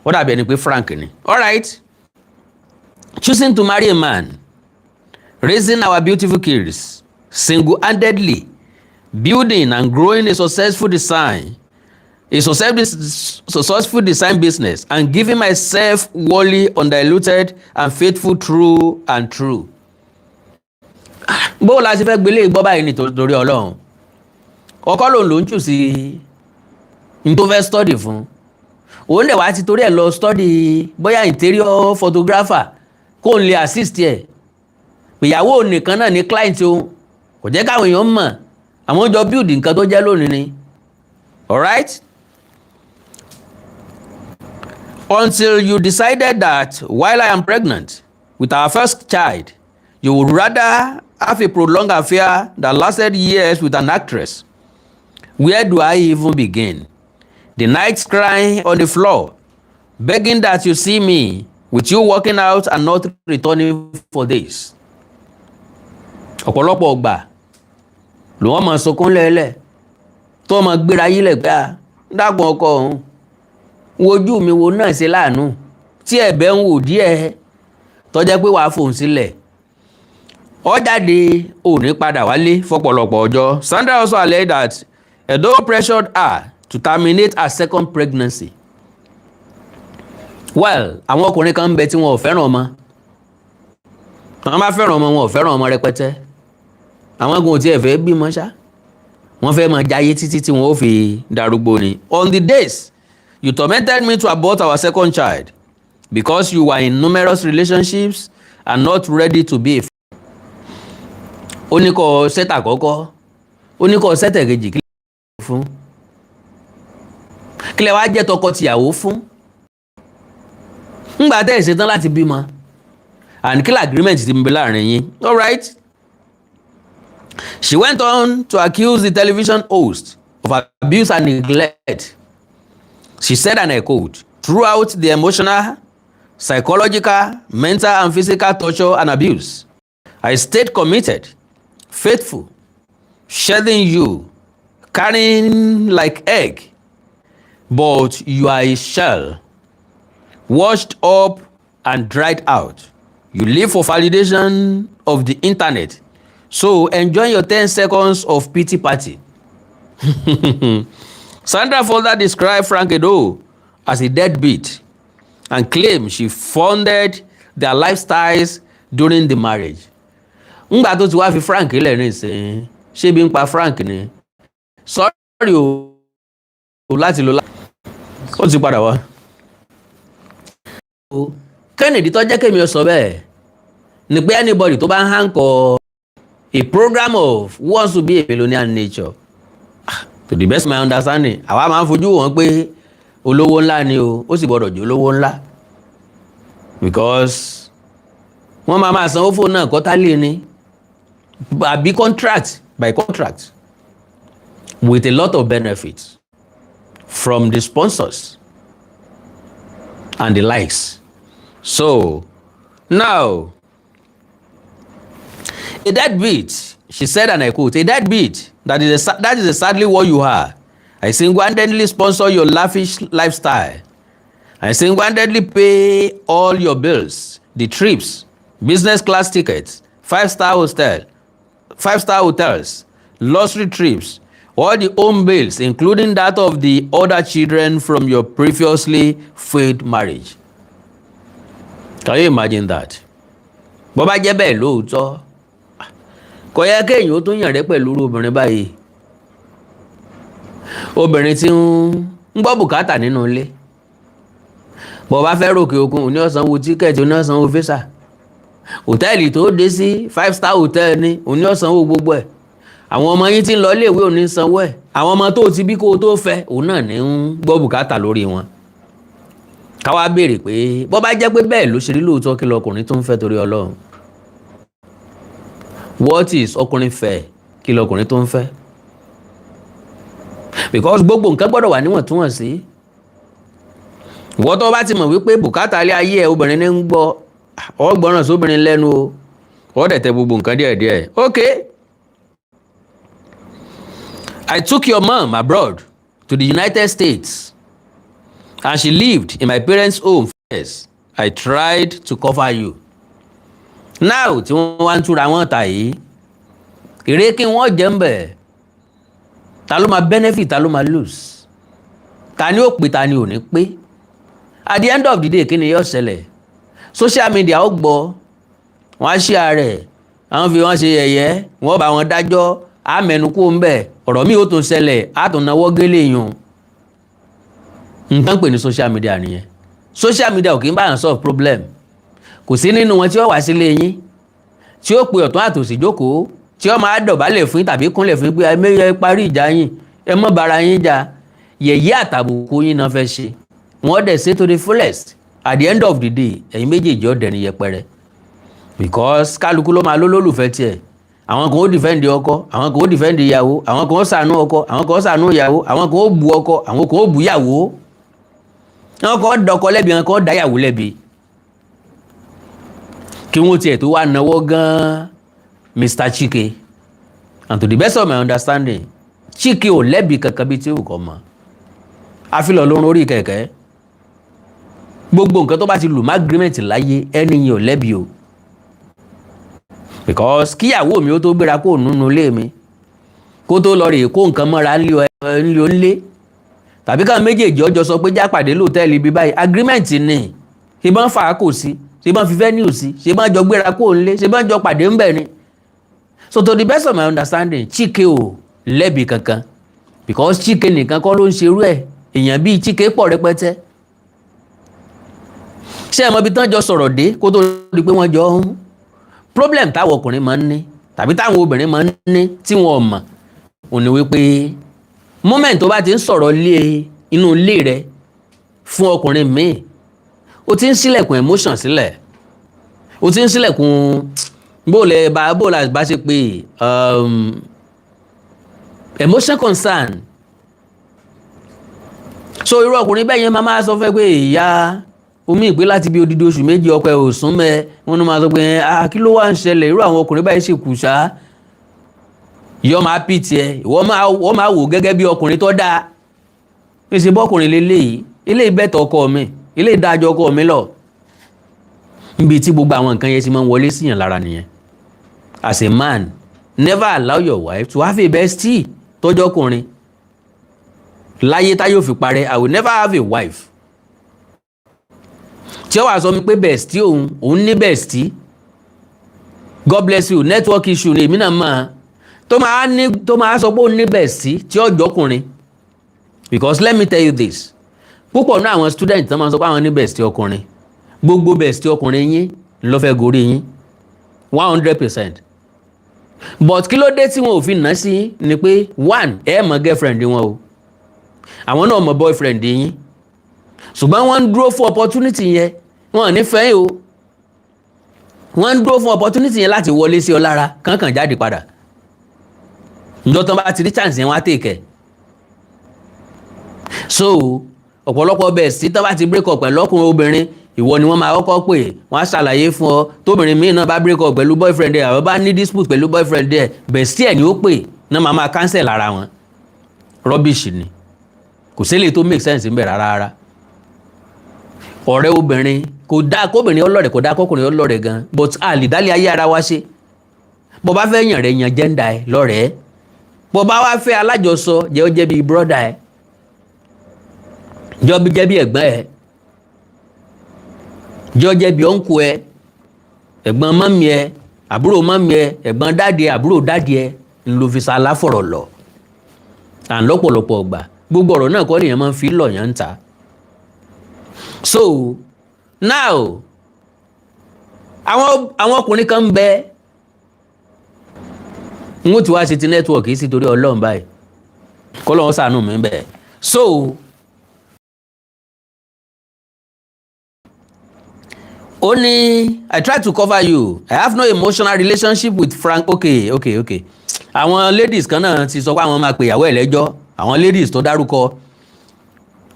Ó dàbí ẹni pé Frank ni. All right. Choosing to marry a man, raising our beautiful kids, single-handedly, building and growing a successful design business, and giving myself wholly undiluted and faithful, true and true. Bó la ṣe fẹ́ gbélé ìgbọ́ báyìí nítorí Ọlọ́run. Ọkọ lòun ló ń chù sí n tó fẹ́ study fún. Òun dẹ̀ wá ti torí ẹ̀ lọ study bóyá interior photographer kó n lè assist ẹ̀. Ìyàwó nìkan náà ní client o, kò jẹ́ káwọn èèyàn mọ̀, àwọn jọ build nǹkan tó jẹ́ lónìí ni. Alright? Until you decided that while I am pregnant with our first child, you would rather have a prolonged affair that lasted years with an actress. Where do I even begin? The nights crying on the floor, begging that you see me, with you walking out and not returning for days. Ọ̀pọ̀lọpọ̀ ọgbà ló wọ́n máa sọkún lẹ́lẹ̀ tó máa gbéra yílẹ̀ pé à dákun ọkọ òun wojú mi wo náà ṣe láàánú tí ẹ̀bẹ̀ ń wò díẹ̀ tó jẹ́ pé wàá fòun sílẹ̀ ó jáde ò ní padà wálé fọ́pọ̀lọpọ̀ ọjọ́. Sandra also alleged that Edo pressured her to terminate her second pregnancy. Well, àwọn ọkùnrin kan ń bẹ tí wọn ò fẹ́ràn ọmọ. Wọ́n bá fẹ́ràn ọmọ wọn ò fẹ́ràn ọmọ rẹpẹtẹ. Àwọn gun tí ẹ fẹ́ bímọ ṣá. Wọ́n fẹ́ máa jayé títí tí wọ́n ó fi darúgbó ni. On the days you tormented me to abort our second child because you were in numerous relationships and not ready to be a father. Ó ní kó sẹ́tà àkọ́kọ́, ó ní kó sẹ́tà kejì kí lè fún. Kí lè wá jẹ́ tọkọ tìyàwó fún. Ńgbà tẹ́ ẹ̀ ṣetán láti bímọ. And kí agreement ti ń bẹ láàrin yín. All right. She went on to accuse the television host of abuse and neglect. She said, and I quote, throughout the emotional, psychological, mental and physical torture and abuse, I stayed committed, faithful, shedding you, carrying like egg, but you are a shell, washed up and dried out. You live for validation of the internet. So enjoy your 10 seconds of pity party. Sandra further described Frank Edo as a deadbeat and claimed she funded their lifestyles during the marriage. Ńgbà tó ti wá fi Frank lẹ̀ ní ìsìn, ṣé bí ń pa Frank ni? Sorry o láti lọ ó ti padà wá. Kennedy tó jẹ́ kémi ó sọ bẹ́ẹ̀ ni pé anybody tó bá ń hánkọ a program of who wants to be a millionaire nature, to the best of my understanding, àwa máa ń fojú wọn pé olówó ńlá ni o, ó sì gbọdọ̀ jẹ́ olówó ńlá because wọ́n máa sanwó fóònù náà quarterly ni àbí contract by contract with a lot of benefits from the sponsors and the likes. So now, a deadbeat, she said, and I quote, a deadbeat, that is sadly what you are. I single-handedly sponsor your lavish lifestyle. I single-handedly pay all your bills, the trips, business class tickets, five-star hotels, luxury trips, all the home bills, including that of the other children from your previously failed marriage. Can you imagine that? Bó bá jẹ́ bẹ́ẹ̀ lóòótọ́, kò yẹ kéèyàn ó tún yàn rẹ́ pẹ̀lú obìnrin báyìí. Obìnrin tí ń gbọ́ bùkátà nínú ilé. Bó bá fẹ́ ròkè òkun, òní ó sanwó tíkẹ́ẹ̀tì, òní ó sanwó físà. Hòtẹ́ẹ̀lì tó dé sí 5-star hotel ni, òní ó sanwó gbogbo ẹ̀. Àwọn ọmọ yín tí ń lọ iléèwé òní sanwó ẹ̀. Àwọn ọmọ tó ti bí kó o tó fẹ́, òun náà ní ń gbọ́ bùkátà lórí wọn. Ká wá béèrè pé bó bá jẹ́ pé bẹ́ẹ̀ ló ṣe rí lóòótọ́ kí lọkùnrin tó ń fẹ́ torí Ọlọ́run. What is ọkùnrin fẹ́ kí lọkùnrin tó ń fẹ́? Because gbogbo nǹkan gbọ́dọ̀ wà níwọ̀ntúnwọ̀nsí. Ìwọ tó bá ti mọ̀ wípé bùkátà ilé ayé ẹ̀ obìnrin ní ń gbọ́, ó gbọ́ràn sóbìnrin lẹ́nu o, ó dẹ̀ tẹ gbogbo nǹkan díẹ̀díẹ̀. Okay. I took your mom abroad to the United States and she lived in my parents' home first. I tried to cover you. Now tí wọ́n wá ń túra wọn ta yìí, èrè kí wọ́n jẹ́ ń bẹ̀, ta ló máa benefit, ta ló máa lose, ta ni ó pé, ta ni ò ní pé. At the end of the day, kí ni yóò ṣẹlẹ̀? Social media ó gbọ́, wọ́n á share rẹ̀, àwọn fi wọ́n ṣe yẹ̀yẹ́, wọ́n bá wọn dájọ́, á mẹ́nu kó ń bẹ̀, ọ̀rọ̀ mi ó tún ṣẹlẹ̀, á tún náwó gélé yun. Nǹkan pè ní social media nìyẹn. Social media ò kí ń bá yàn solve problem. Kò sí nínú wọn tí ó wá sílé yín, tí ó pe ọ̀tún àtòsí jókòó, tí ó máa dọ̀bálẹ̀ fún tàbí kúnlẹ̀ fún pé ẹ parí ìjà yín, ẹ mọ́ bara yín jà, yẹ̀yẹ́ àtàbùkù yín náà fẹ́ ṣe. Wọ́n dẹ̀ say to the fullest. At the end of the day, ẹ̀yin méjèèjì ọ̀dẹ̀ ni yẹpẹrẹ. Because kálukú ló máa lólùfẹ́ tiẹ̀. Àwọn kan ó defend ọkọ, àwọn kan ó defend ìyàwó, àwọn kan ó ṣàánú ọkọ, àwọn kan ó ṣàánú ìyàwó, àwọn kan ó bu ọkọ, àwọn kan ó bu ìyàwó. Àwọn kan ó dọkọ lẹ́bi, àwọn kan ó dá ìyàwó lẹ́bi. Kí wọ́n tiẹ̀ tó wá náwó gan-an, Mr. Chike. And to the best of my understanding, Chike ò lẹ́bi kankan bí tí ò kọ́ mọ́. Àfilọ̀ ló ń orí kẹ̀kẹ́. Gbogbo nǹkan tó bá ti lù má agreement láyé, ẹni yẹn ò lẹ́bi o. Because kíyàwó mi ó tó gbéra kó nínú ilé mi, kó tó lọ rè kó nǹkan mọ́ra ńlé onílé, tàbí káwọn méjèèjì ọjọ́ sọ pé já pàdé lóòtẹ́ẹ̀lì ibi báyìí, agreement ni. Ṣé bá ń fà á kò sí, ṣé bá ń fi venue sí, ṣé bá ń jọ gbéra kó ńlé, ṣé bá ń jọ pàdé ńbẹ̀ ni. So to the best of my understanding, Chike ò lẹ́bi kankan. Because Chike nìkan kọ́ ló ń ṣerú ẹ̀, èèyàn bíi Chike pọ̀ rẹpẹtẹ. Ṣé ẹ mọ ibi tán jọ sọ̀rọ̀ dé kó tó di pé wọ́n jọ ń problem táwọn ọkùnrin máa ń ní tàbí táwọn obìnrin máa ń ní tí wọn ò mọ̀ ò ní wípé moment tó bá ti ń sọ̀rọ̀ inú ilé rẹ fún ọkùnrin míì, ó ti ń ṣílẹ̀kùn emotion sílẹ̀, ó ti ń ṣílẹ̀kùn bóòlẹ̀ bá ṣe pé emotion concern. So irú ọkùnrin bẹ́ẹ̀ yẹn máa sọ fẹ́ pé ìyá omi ìpè láti bí odidi oṣù méjì ọkọ ẹ̀ ò sún mẹ́, wọn ni máa sọ pé kí ló wá ń ṣẹlẹ̀, irú àwọn ọkùnrin báyìí sì kù ṣá. Yọ máa pì tiẹ̀, wọ́n máa wò gẹ́gẹ́ bí ọkùnrin tó dáa. Bí ṣe bọ́kùnrin leléyìí, eléyìí bẹ́tọ̀ ọkọ mi, eléyìí dájọ́ ọkọ mi lọ. Níbi tí gbogbo àwọn nǹkan yẹn ti máa ń wọlé síyàn lára nìyẹn. As a man, never allow your wife to have a bestie tọ́jọ́ ọkùnrin. Láyé táyọ̀ fi parẹ́, I will never have a wife tí ó wà sọ mi pé bestie òun ní bestie. God bless you, network issue ni èmi náà máa tó máa sọ pé òun ní bestie tí ó jọkùnrin. Because let me tell you this, púpọ̀ náà àwọn student tó máa sọ pé àwọn ní bestie ọkùnrin, gbogbo bestie ọkùnrin yín ló fẹ́ gorí yín 100%. But kí ló dé tí wọn ò fi ná sí ni pé one, ẹ mọ̀ girlfriend wọn o, àwọn náà mọ̀ boyfriend yín, ṣùgbọ́n wọ́n ń dúró fún opportunity yẹn, wọ́n ní fẹ́ o, wọ́n ń dúró fún opportunity yẹn láti wọlé sí ọ lára kankan jáde padà. Ǹjọ́ tán bá ti rí chance yẹn wọ́n á take. So ọ̀pọ̀lọpọ̀ bẹ́ẹ̀ sí tán bá ti break up pẹ̀lú ọkùnrin obìnrin, ìwọ ni wọ́n máa kọ́kọ́ pè, wọ́n á ṣàlàyé fún ọ. Tóbìnrin míì náà bá break up pẹ̀lú boyfriend ẹ̀, àwọn bá ní dispute pẹ̀lú boyfriend ẹ̀, bestie ẹ̀ ni ó pè náà máa cancel ara wọn. Rubbish ni, kò sí lè tó make sense ń bẹ̀ rárá. Ọ̀rẹ́ obìnrin kò dá kóbìnrin ọlọ́rẹ̀, kò dá kọkùnrin ọlọ́rẹ̀ gan, but a lè dálé ayé ara wa ṣe. Bó bá fẹ́ yàn rẹ̀ yan gender ẹ̀ lọ́rẹ̀ẹ́, bó bá wá fẹ́ alájọsọ jẹ́ ó jẹ́ bí brother ẹ̀, jẹ́ bí ẹ̀gbọ́n ẹ̀, jẹ́ bí uncle ẹ̀, ẹ̀gbọ́n mọ́mí ẹ̀, àbúrò mọ́mí ẹ̀, ẹ̀gbọ́n dáàdì ẹ̀, àbúrò dáàdì ẹ̀ ńlọ fi sàlá fọ̀rọ̀ lọ. À ń lọ́pọ̀lọpọ̀ ọgbà gbogbo ọ̀rọ̀ náà kọ́ lèèyàn máa ń fi lọ̀ yàn ń ta. So now àwọn ọkùnrin kan ń bẹ, n ó ti wá ṣe ti network yìí sí torí Ọlọ́run báyìí, kọ́ lọ́wọ́ ṣàánú mi bẹ́ẹ̀. So ó ní I try to cover you, I have no emotional relationship with Frank. Okay. Àwọn ladies kan náà ti sọ pé àwọn máa pè ìyàwó ẹ̀ lẹ́jọ́, àwọn ladies tó dárúkọ.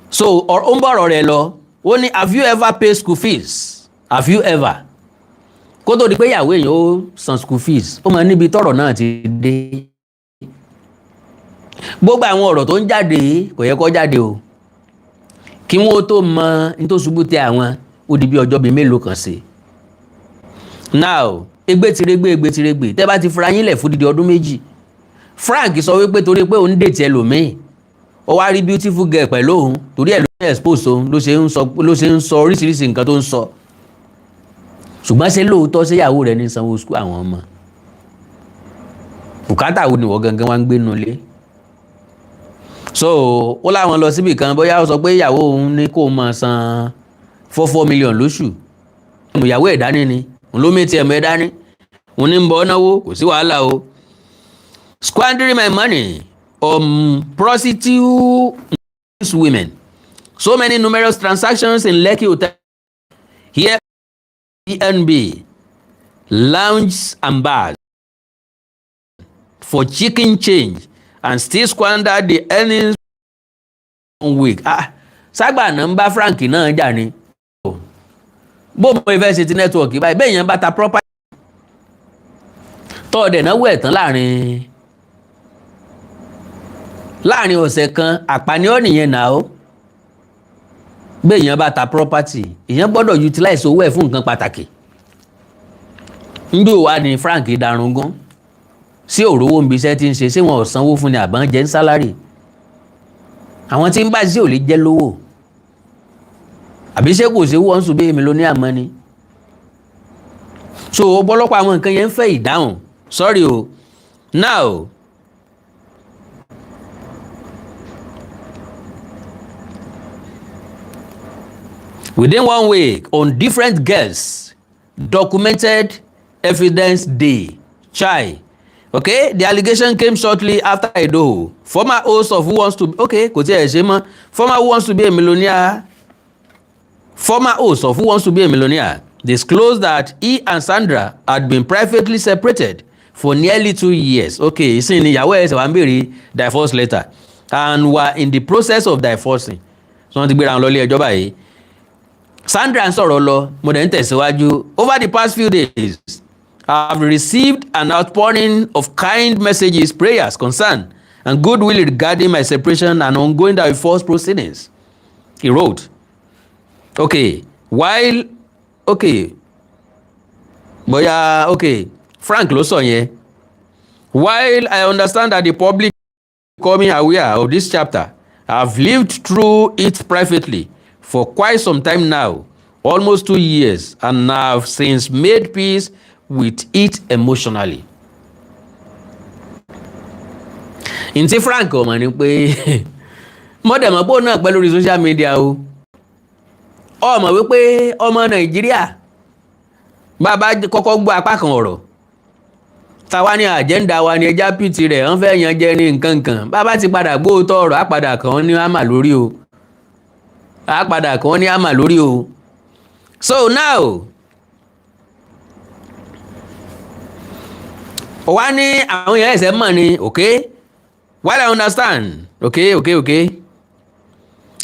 So ó ń bọ̀rọ̀ rẹ̀ lọ, ó ní have you ever paid school fees? Have you ever? Kó tó di pé ìyàwó èèyàn ó san school fees, ó máa níbi tọ́rọ̀ náà ti dé. Gbogbo àwọn ọ̀rọ̀ tó ń jáde kò yẹ kó jáde o. kí wọ́n tó mọ ní tó ṣubú tẹ àwọn ó di bí ọjọ́ bíi mélòó kan sí. Now egbe ti regbe tẹ́ bá ti fura yín lẹ̀ fún dídí ọdún méjì. Frank sọ wípé torí pé òun dètì ẹlòmíì ó wá rí beautiful girl pẹ̀lú òun torí ẹ̀ ló ń expose òun ló ṣe ń sọ oríṣiríṣi nǹkan tó ń sọ. Ṣùgbọ́n ṣé lóòótọ́ ṣéyàwó rẹ̀ ní sanwó skul àwọn ọmọ? Bùkátà wo ni wọ́n gangan wá ń gbé nulẹ̀? So ó láwọn lọ síbì kan bóyá ó sọ pé ìyàwó òun ní kó máa san 4 million lóṣù. Ìyàwó ẹ̀ dání ni òun ló mẹ́tì ẹ̀mọ́ ẹ̀ dání òun ní ń bọ́ náwó kò sí wàhálà o. Squandering my money on prostitute women. So many numerous transactions in Lekki Hotel. Here, B&B, lounges and bars for chicken change and still squander the earnings 1 week. Sagba náà ń bá Frank náà jà ní. Bó mo ìfẹ́ ṣe ti nẹ́tíwọ̀kì báyìí bẹ́ẹ̀ yẹn bá ta property. Tọ́ọ̀dẹ̀ náà wẹ̀ tán láàrin ọ̀sẹ̀ kan àpàníọ́ nìyẹn náà ó. Bẹ́ẹ̀ yẹn bá ta property èèyàn gbọ́dọ̀ utilize owó ẹ̀ fún nǹkan pàtàkì. Ndó wa ni Frank darungun sí òrówó ń bi iṣẹ́ tí ń ṣe ṣé wọn ò sanwó fún ni àbọ̀n jẹ́ ń sálárì. Àwọn tí ń bá sí ò lè jẹ́ lówó àbí ṣé kò sí wọ́n ń sùn bí èmi ló ní àmọ́ ni. So ọ̀pọ̀lọpọ̀ àwọn nǹkan yẹn ń fẹ́ ìdáhùn. Sorry o. Now within 1 week, on different girls, documented evidence day, Chike. Okay, the allegation came shortly after Edoho, former host of Who Wants to Be, okay, kò tí ẹ̀ ṣe mọ́, former Who Wants to Be a Millionaire, former host of Who Wants to Be a Millionaire, disclosed that he and Sandra had been privately separated for nearly 2 years. Okay, ìsìn ni ìyàwó ẹ̀ ṣe wá ń béèrè divorce letter and were in the process of divorcing. So wọ́n ti gbéra wọn lọ ilé ẹjọ́ báyìí. Sandra ń sọ̀rọ̀ lọ, mo dẹ̀ ń tẹ̀síwájú. Over the past few days, I have received an outpouring of kind messages, prayers, concern, and goodwill regarding my separation and ongoing divorce proceedings. He wrote, okay, while, okay, bóyá, okay, Frank ló sọ yẹn. While I understand that the public is becoming aware of this chapter, I have lived through it privately for quite some time now, almost 2 years, and have since made peace with it emotionally. Ntí Frank ọmọ ni pé mọ́dẹ̀mọ́ bó náà pẹ́ lórí social media o. Ọmọ wípé ọmọ Nàìjíríà bàbá kọ́kọ́ gbọ́ apá kan ọ̀rọ̀. Tàwa ni àjẹ́ndà wa ni ẹja pìtì rẹ̀ wọ́n fẹ́ yan jẹ ní nǹkan kan. Bàbá ti padà gbóòótọ́ ọ̀rọ̀ á padà kàn wọ́n ní àmà lórí o. Á padà kàn wọ́n ní àmà lórí o. So now, wá ní àwọn èèyàn ẹ̀sẹ̀ mọ̀ ni, okay? While I understand, okay.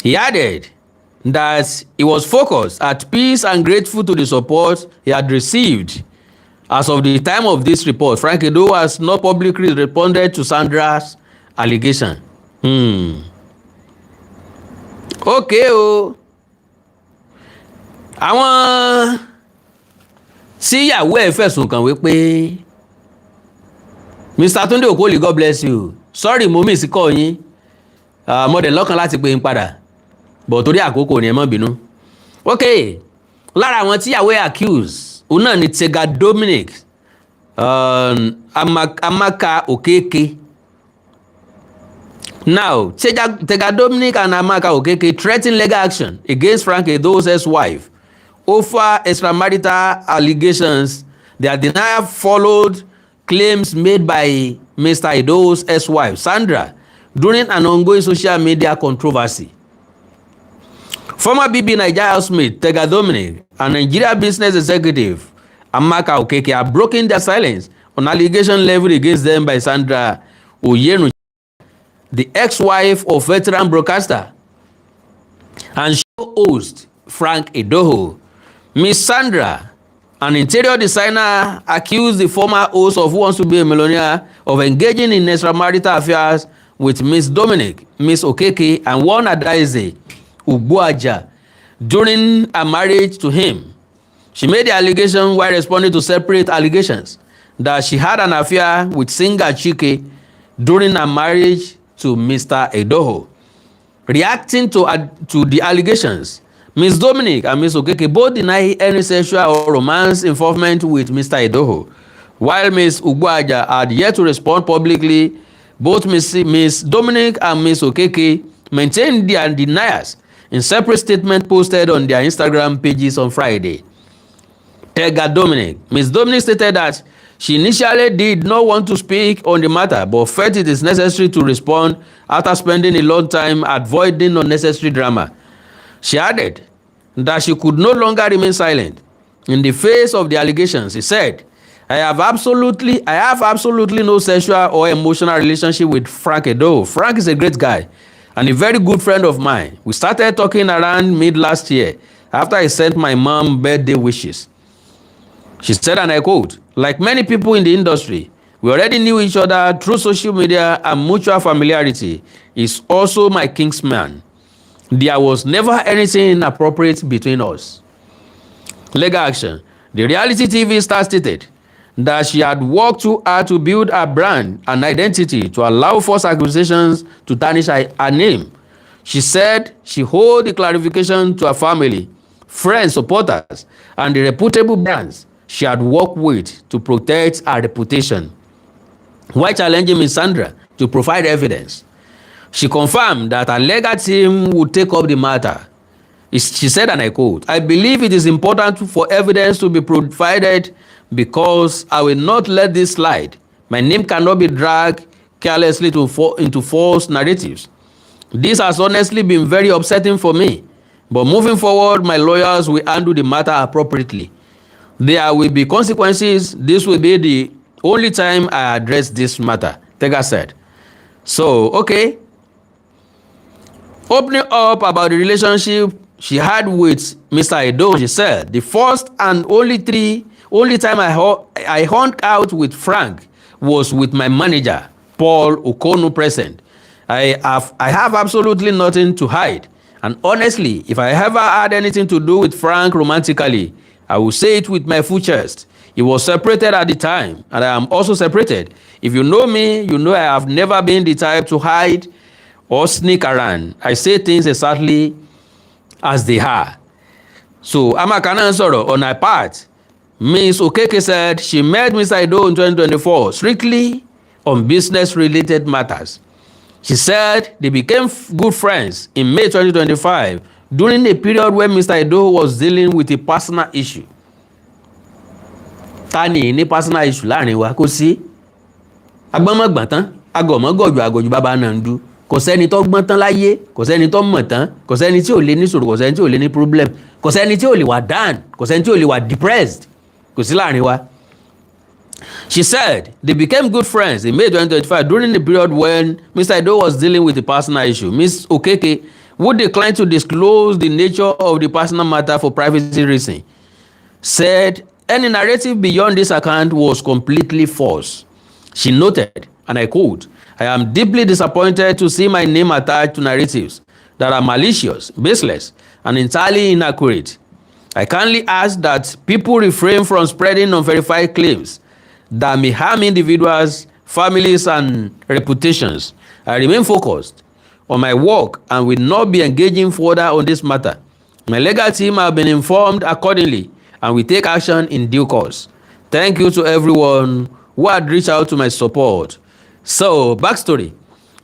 He added that he was focused, at peace, and grateful to the support he had received. As of the time of this report, Frank Edoho has not publicly responded to Sandra's allegation. Okay o. Àwọn síyàwó ẹ̀ fẹ̀sùn kàn wípé Mr. Tunde Okoli, God bless you. Sorry mo miss call yín. Mo dẹ̀ lọ́kàn láti pè yín padà. But torí àkókò ni ẹ má bínú. Okay. Lára àwọn tíyàwó ẹ̀ accuse, òun náà ni Tega Dominic, Amaka Okeke. Now, Tega Dominic and Amaka Okeke threatened legal action against Frank Edoho's ex-wife over extramarital allegations. Their denial followed claims made by Mr. Edoho's ex-wife, Sandra, during an ongoing social media controversy. Former BB Nigeria housemate Tega Dominic and Nigeria business executive Amaka Okeke have broken their silence on allegations leveled against them by Sandra Oyenu, the ex-wife of veteran broadcaster and show host Frank Edoho. Miss Sandra, an interior designer, accused the former host of Who Wants to Be a Millionaire of engaging in extramarital affairs with Miss Dominic, Miss Okeke, and one advisor Ugboaja during her marriage to him. She made the allegation while responding to separate allegations that she had an affair with singer Chike during her marriage to Mr. Edoho. Reacting to the allegations, Ms. Dominic and Ms. Okeke both deny any sexual or romance involvement with Mr. Edoho. While Ms. Ugboaja had yet to respond publicly, both Ms. Dominic and Ms. Okeke maintained their denials in separate statements posted on their Instagram pages on Friday. Tega Dominic. Ms. Dominic stated that she initially did not want to speak on the matter, but felt it is necessary to respond after spending a long time avoiding unnecessary drama. She added that she could no longer remain silent in the face of the allegations. She said, I have absolutely no sexual or emotional relationship with Frank Edoho. Frank is a great guy and a very good friend of mine. We started talking around mid last year after I sent my mom birthday wishes. She said, and I quote, like many people in the industry, we already knew each other through social media and mutual familiarity. He's also my kinsman. There was never anything inappropriate between us. Legal action. The reality TV star stated that she had worked too hard to build a brand and identity to allow false accusations to tarnish her name. She said she owed the clarification to her family, friends, supporters, and the reputable brands she had worked with to protect her reputation, while challenging Ms. Sandra to provide evidence. She confirmed that her legal team would take up the matter. She said, and I quote, I believe it is important for evidence to be provided because I will not let this slide. My name cannot be dragged carelessly into false narratives. This has honestly been very upsetting for me, but moving forward, my lawyers will handle the matter appropriately. There will be consequences. This will be the only time I address this matter, Tega said. So, okay. Opening up about the relationship she had with Mr. Edoho, she said, the first and only time I hung out with Frank was with my manager, Paul Okonu present. I have absolutely nothing to hide. And honestly, if I ever had anything to do with Frank romantically, I will say it with my full chest. He was separated at the time, and I am also separated. If you know me, you know I have never been the type to hide or sneak around. I say things exactly as they are. So, Amakana Soro, on her part, Ms. Okeke said she met Mr. Edoho in 2024 strictly on business-related matters. She said they became good friends in May 2025 during a period when Mr. Edoho was dealing with a personal issue. Tani ní personal issue láàrin wa kò sí. Agbọ́nmọ̀gbọ̀n tán, agọ̀mọ́gọ̀jù àgọ̀jù bàbá náà ń dú. Kò sẹ́ni tó gbọ́n tán láyé, kò sẹ́ni tó mọ̀ tán, kò sẹ́ni tí ò lè ní ṣòro, kò sẹ́ni tí ò lè ní problem, kò sẹ́ni tí ò lè wà down, kò sẹ́ni tí ò lè wà depressed. Kò sí láàrin wa. She said they became good friends in May 2025 during the period when Mr. Edoho was dealing with a personal issue. Ms. Okeke, who declined to disclose the nature of the personal matter for privacy reasons, said any narrative beyond this account was completely false. She noted, and I quote, I am deeply disappointed to see my name attached to narratives that are malicious, baseless, and entirely inaccurate. I kindly ask that people refrain from spreading unverified claims that may harm individuals, families, and reputations. I remain focused on my work and will not be engaging further on this matter. My legal team have been informed accordingly and will take action in due course. Thank you to everyone who had reached out to my support. So, backstory.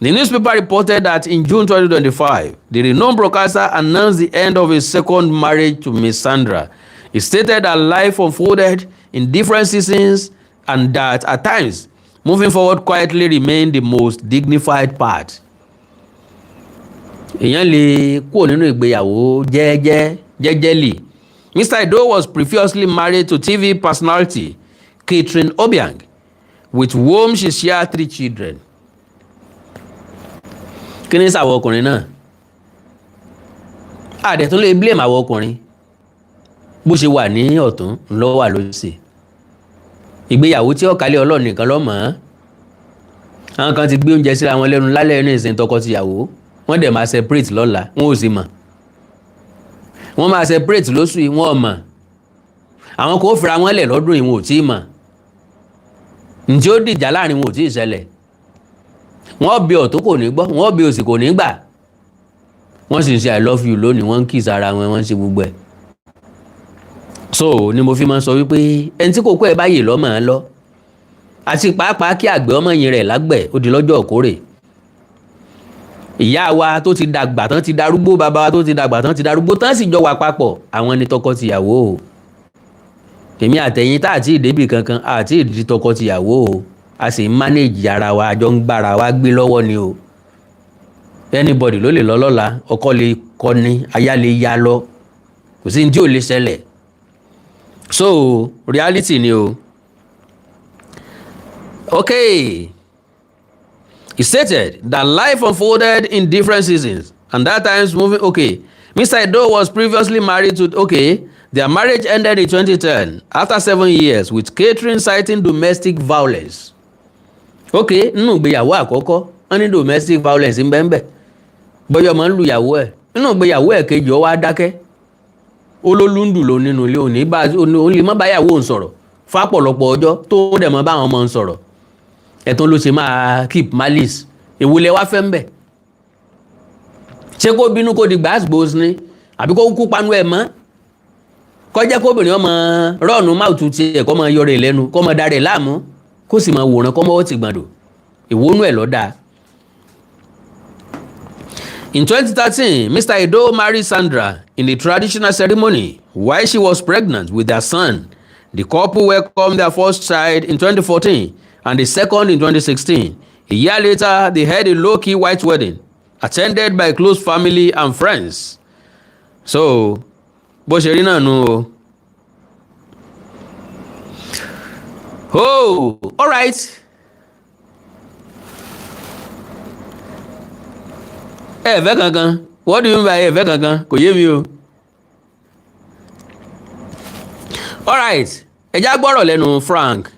The newspaper reported that in June 2025, the renowned broadcaster announced the end of his second marriage to Ms. Sandra. He stated that life unfolded in different seasons and that at times, moving forward quietly remained the most dignified part. Èèyàn lè kúrò nínú ìgbéyàwó jẹ́jẹ́lì. Mr. Edoho was previously married to TV personality Catherine Obiang, with whom she shared 3 children. Kí ni sàwọn ọkùnrin náà? Àdẹ̀ tó lè blame àwọn ọkùnrin. Bó ṣe wà ní ọ̀tún ló wà lósì. Ìgbéyàwó tí ọ̀kálẹ̀ Ọlọ́run nìkan ló mọ̀. Àwọn kan ti gbé oúnjẹ síra wọn lẹ́nu lálẹ́ ní ìsìn tọkọ-tìyàwó. Wọ́n dẹ̀ máa separate lọ́la, wọn ò sì mọ̀. wọ́n máa separate lóṣù yìí wọ́n mọ̀ àwọn kò fira wọn lẹ̀ lọ́dún yìí wọn ò tí ì mọ̀ ǹjẹ́ ó dìjà láàrin wọn ò tí ì ṣẹlẹ̀ wọ́n bí ọ̀tún kò ní gbọ́ wọ́n bí òsì kò ní gbà wọ́n sì ń ṣe I love you lónìí wọ́n ń kiss ara wọn wọ́n ń ṣe gbogbo ẹ̀ so ni mo fi máa ń sọ wípé ẹni tí kókó ẹ̀ báyìí lọ́mọ ẹ̀ lọ àti pàápàá kí àgbẹ̀ ọmọ yìí rẹ̀ lágbẹ̀ ó di lọ́jọ́ òkórè ìyá wa tó ti dàgbà tán ti darúgbó bàbá wa tó ti dàgbà tán ti darúgbó tán sì jọ wà papọ̀ àwọn ni tọkọ-tìyàwó o èmi àtẹ̀yìn tá àti ìdébì kankan àti ìdí tọkọ-tìyàwó o a sì ń manage ara wa àjọ ń gbára wa gbé lọ́wọ́ ni o anybody ló lè lọ lọ́la ọkọ lè kọ ni aya lè ya lọ kò sí ní tí ò lè ṣẹlẹ̀ so reality ni o okay. He stated that life unfolded in different seasons and that times moving. Okay, Mr. Edo was previously married to. Okay, their marriage ended in 2010 after 7 years with Catherine citing domestic violence. Okay, nínú ìgbéyàwó àkọ́kọ́ wọ́n ní domestic violence ń bẹ ń bẹ bọ́yọ̀ máa ń lu ìyàwó ẹ̀ nínú ìgbéyàwó ẹ̀ kejì ó wá dákẹ́ olólùndù ló nínú ilé òní ó lè má báyàwó òun sọ̀rọ̀ fápọ̀lọpọ̀ ọjọ́ tó dẹ̀ mọ́ báwọn ọmọ ń sọ̀rọ̀ ẹ̀tún ló ṣe máa keep malice ìwúlẹ̀ wá fẹ́ ń bẹ̀ ṣé kó bínú kó di gbàásgbòs ni àbí kó kú panu ẹ̀ mọ́ kọjá kóbìnrin ọmọ rọ́ọ̀nù máàtú tiẹ̀ kọ́ mọ yọrọ ìlẹ́nu kọ́ mọ darẹ̀ láàmú kó sì mọ wòran kọ́ mọ́ ó ti gbọ̀ndò ìwónú ẹ̀ lọ́dà. In 2013, Mr. Edo married Sandra in a traditional ceremony while she was pregnant with their son. The couple welcomed their first child in 2014 and the second in 2016. A year later, they held a low-key white wedding, attended by close family and friends. So, bó ṣe rí náà nù o. Oh, all right. Ẹ̀fẹ́ kankan. What do you mean by ẹ̀fẹ́ kankan? Kò yé mi o. All right. Ẹ já gbọ́rọ̀ lẹ́nu Frank.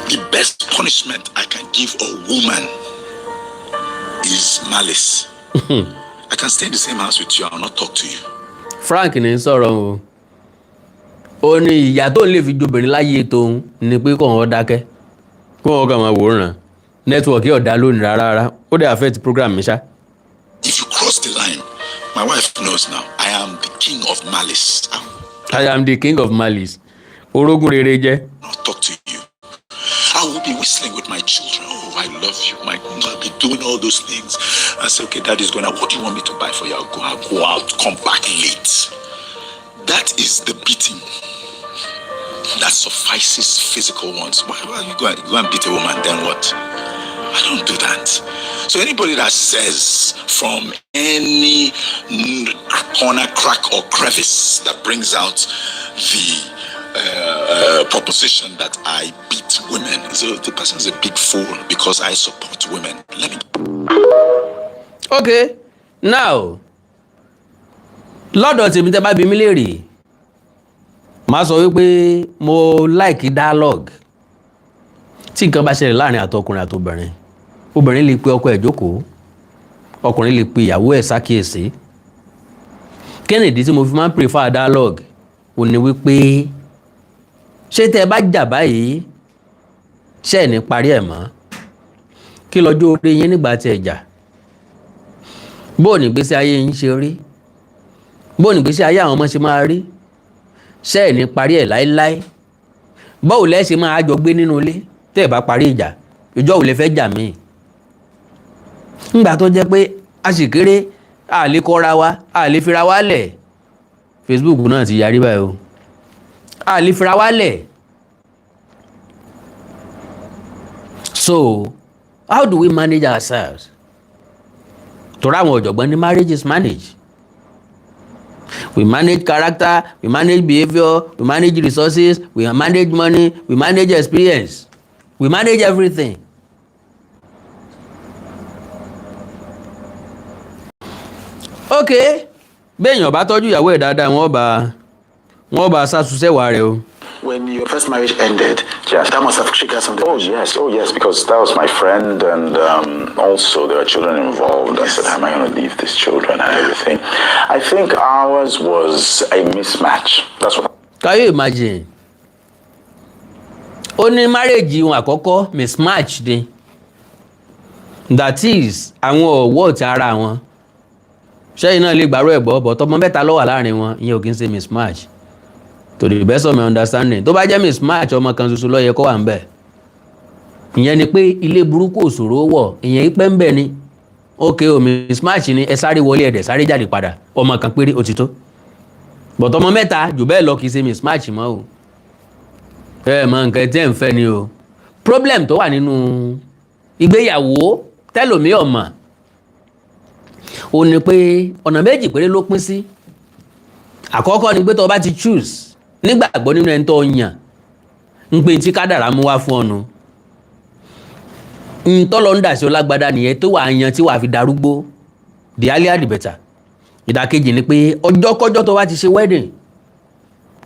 The best punishment I can give a woman is malice. I can stay in the same house with you. I will not talk to you. Frank ní sọ̀rọ̀ o. Ó ní ìyá tó lè fi jobìnrin láyé tóun ni pé kò wọ́n dákẹ́. Kó wọ́n kàn máa wòran. Nẹ́tíwọ̀kì ọ̀dà lónìí rárá. Ó dẹ̀ affect program mi ṣá. If you cross the line, my wife knows now. I am the king of malice. I am the king of malice. Orogún rere jẹ́. Not talk to you. I will be whistling with my children. Oh, I love you. I'll be doing all those things. I say, okay, daddy's going out. What do you want me to buy for you? I'll go out, come back late. That is the beating. That suffices physical ones. Why you go and beat a woman, then what? I don't do that. So anybody that says from any corner, crack, or crevice that brings out the proposition that I beat women, so the person is a big fool because I support women. Let me. Okay, now lọ́dọ̀ tèmi tẹ́ bá bi mí léèrè màá sọ wípé mo like dialogue tí nǹkan bá ṣẹlẹ̀ láàrin àtọkùnrin àtobìnrin obìnrin lè pe ọkọ ẹ̀ jókòó ọkùnrin lè pe ìyàwó ẹ̀ ṣàkíyèsí kí ni ìdí tí mo fi máa ń prefer dialogue ò ní wípé ṣé tẹ́ bá jà báyìí ṣé ẹ̀ ní parí ẹ̀ mọ́ kí lọ́jọ́ orí yín nígbà tí ẹ jà bóò ní ìgbésí ayé yín ṣe rí bóò ní ìgbésí ayé àwọn ọmọ ṣe máa rí ṣé ẹ̀ ní parí ẹ̀ láéláé báwo lẹ́ ṣe máa jọ gbé nínú ilé tẹ́ ẹ̀ bá parí ìjà ìjọ́ ò lè fẹ́ jà míì ńgbà tó jẹ́ pé a sì kéré a lè kọ́ra wa a lè fira wa lẹ̀ Facebook náà ti yarí báyìí o a lè fira wa lẹ̀ so how do we manage ourselves? Torí àwọn ọ̀jọ̀gbọ́n ní marriage is managed. We manage character, we manage behavior, we manage resources, we manage money, we manage experience, we manage everything. Okay, béèyàn bá tọ́jú ìyàwó ẹ̀ dáadáa wọ́n bá sásùsẹ́wà rẹ̀ o. When your first marriage ended, Yes. That must have triggered something. Oh yes, because that was my friend, and also there were children involved. I said, how am I going to leave these children and everything? I think ours was a mismatch. That's what. Can you imagine? Only marriage wọn àkọ́kọ́ mismatch ni. That is, àwọn ọ̀wọ́ ti ara wọn. Ṣẹ́yìn náà lè gbàrú ẹ̀gbọ́, but ọmọ mẹ́ta ló wà láàrin wọn, ìyẹn ò kí ń ṣe mismatch. To the best of my understanding. Tó bá jẹ́ mismatch, ọmọ kan ṣoṣo ló yẹ kó wà ńbẹ̀. Ìyẹn ni pé ilé burúkú òṣòro wọ̀, ìyẹn ìpẹ́ ńbẹ̀ ni. Okay, o mismatch ni ẹ sáré wọlé ẹ̀dẹ̀ sáré jáde padà. Ọmọ kan péré ó ti tó. But ọmọ mẹ́ta jù bẹ́ẹ̀ lọ kì í ṣe mismatch mọ́ o. Mọ nǹkan tí ẹ̀ ń fẹ́ ni o. Problem tó wà nínú ìgbéyàwó tẹ́lòmí ọ̀mọ̀ ó ní pé ọ̀nà méjì péré ló pín sí. Àkọ́kọ́ ni pé tó bá ti choose nígbàgbọ́ nínú ẹni tó yàn ń pè tí kádàrá mú wá fún ọ̀nà tọ́lọ́ ń dà sí ọlágbádá nìyẹn tó wà yan tí wà fi darúgbó the earlier the better. Ìdàkejì ni pé ọjọ́kọ́jọ́ tó wá ti ṣe wedding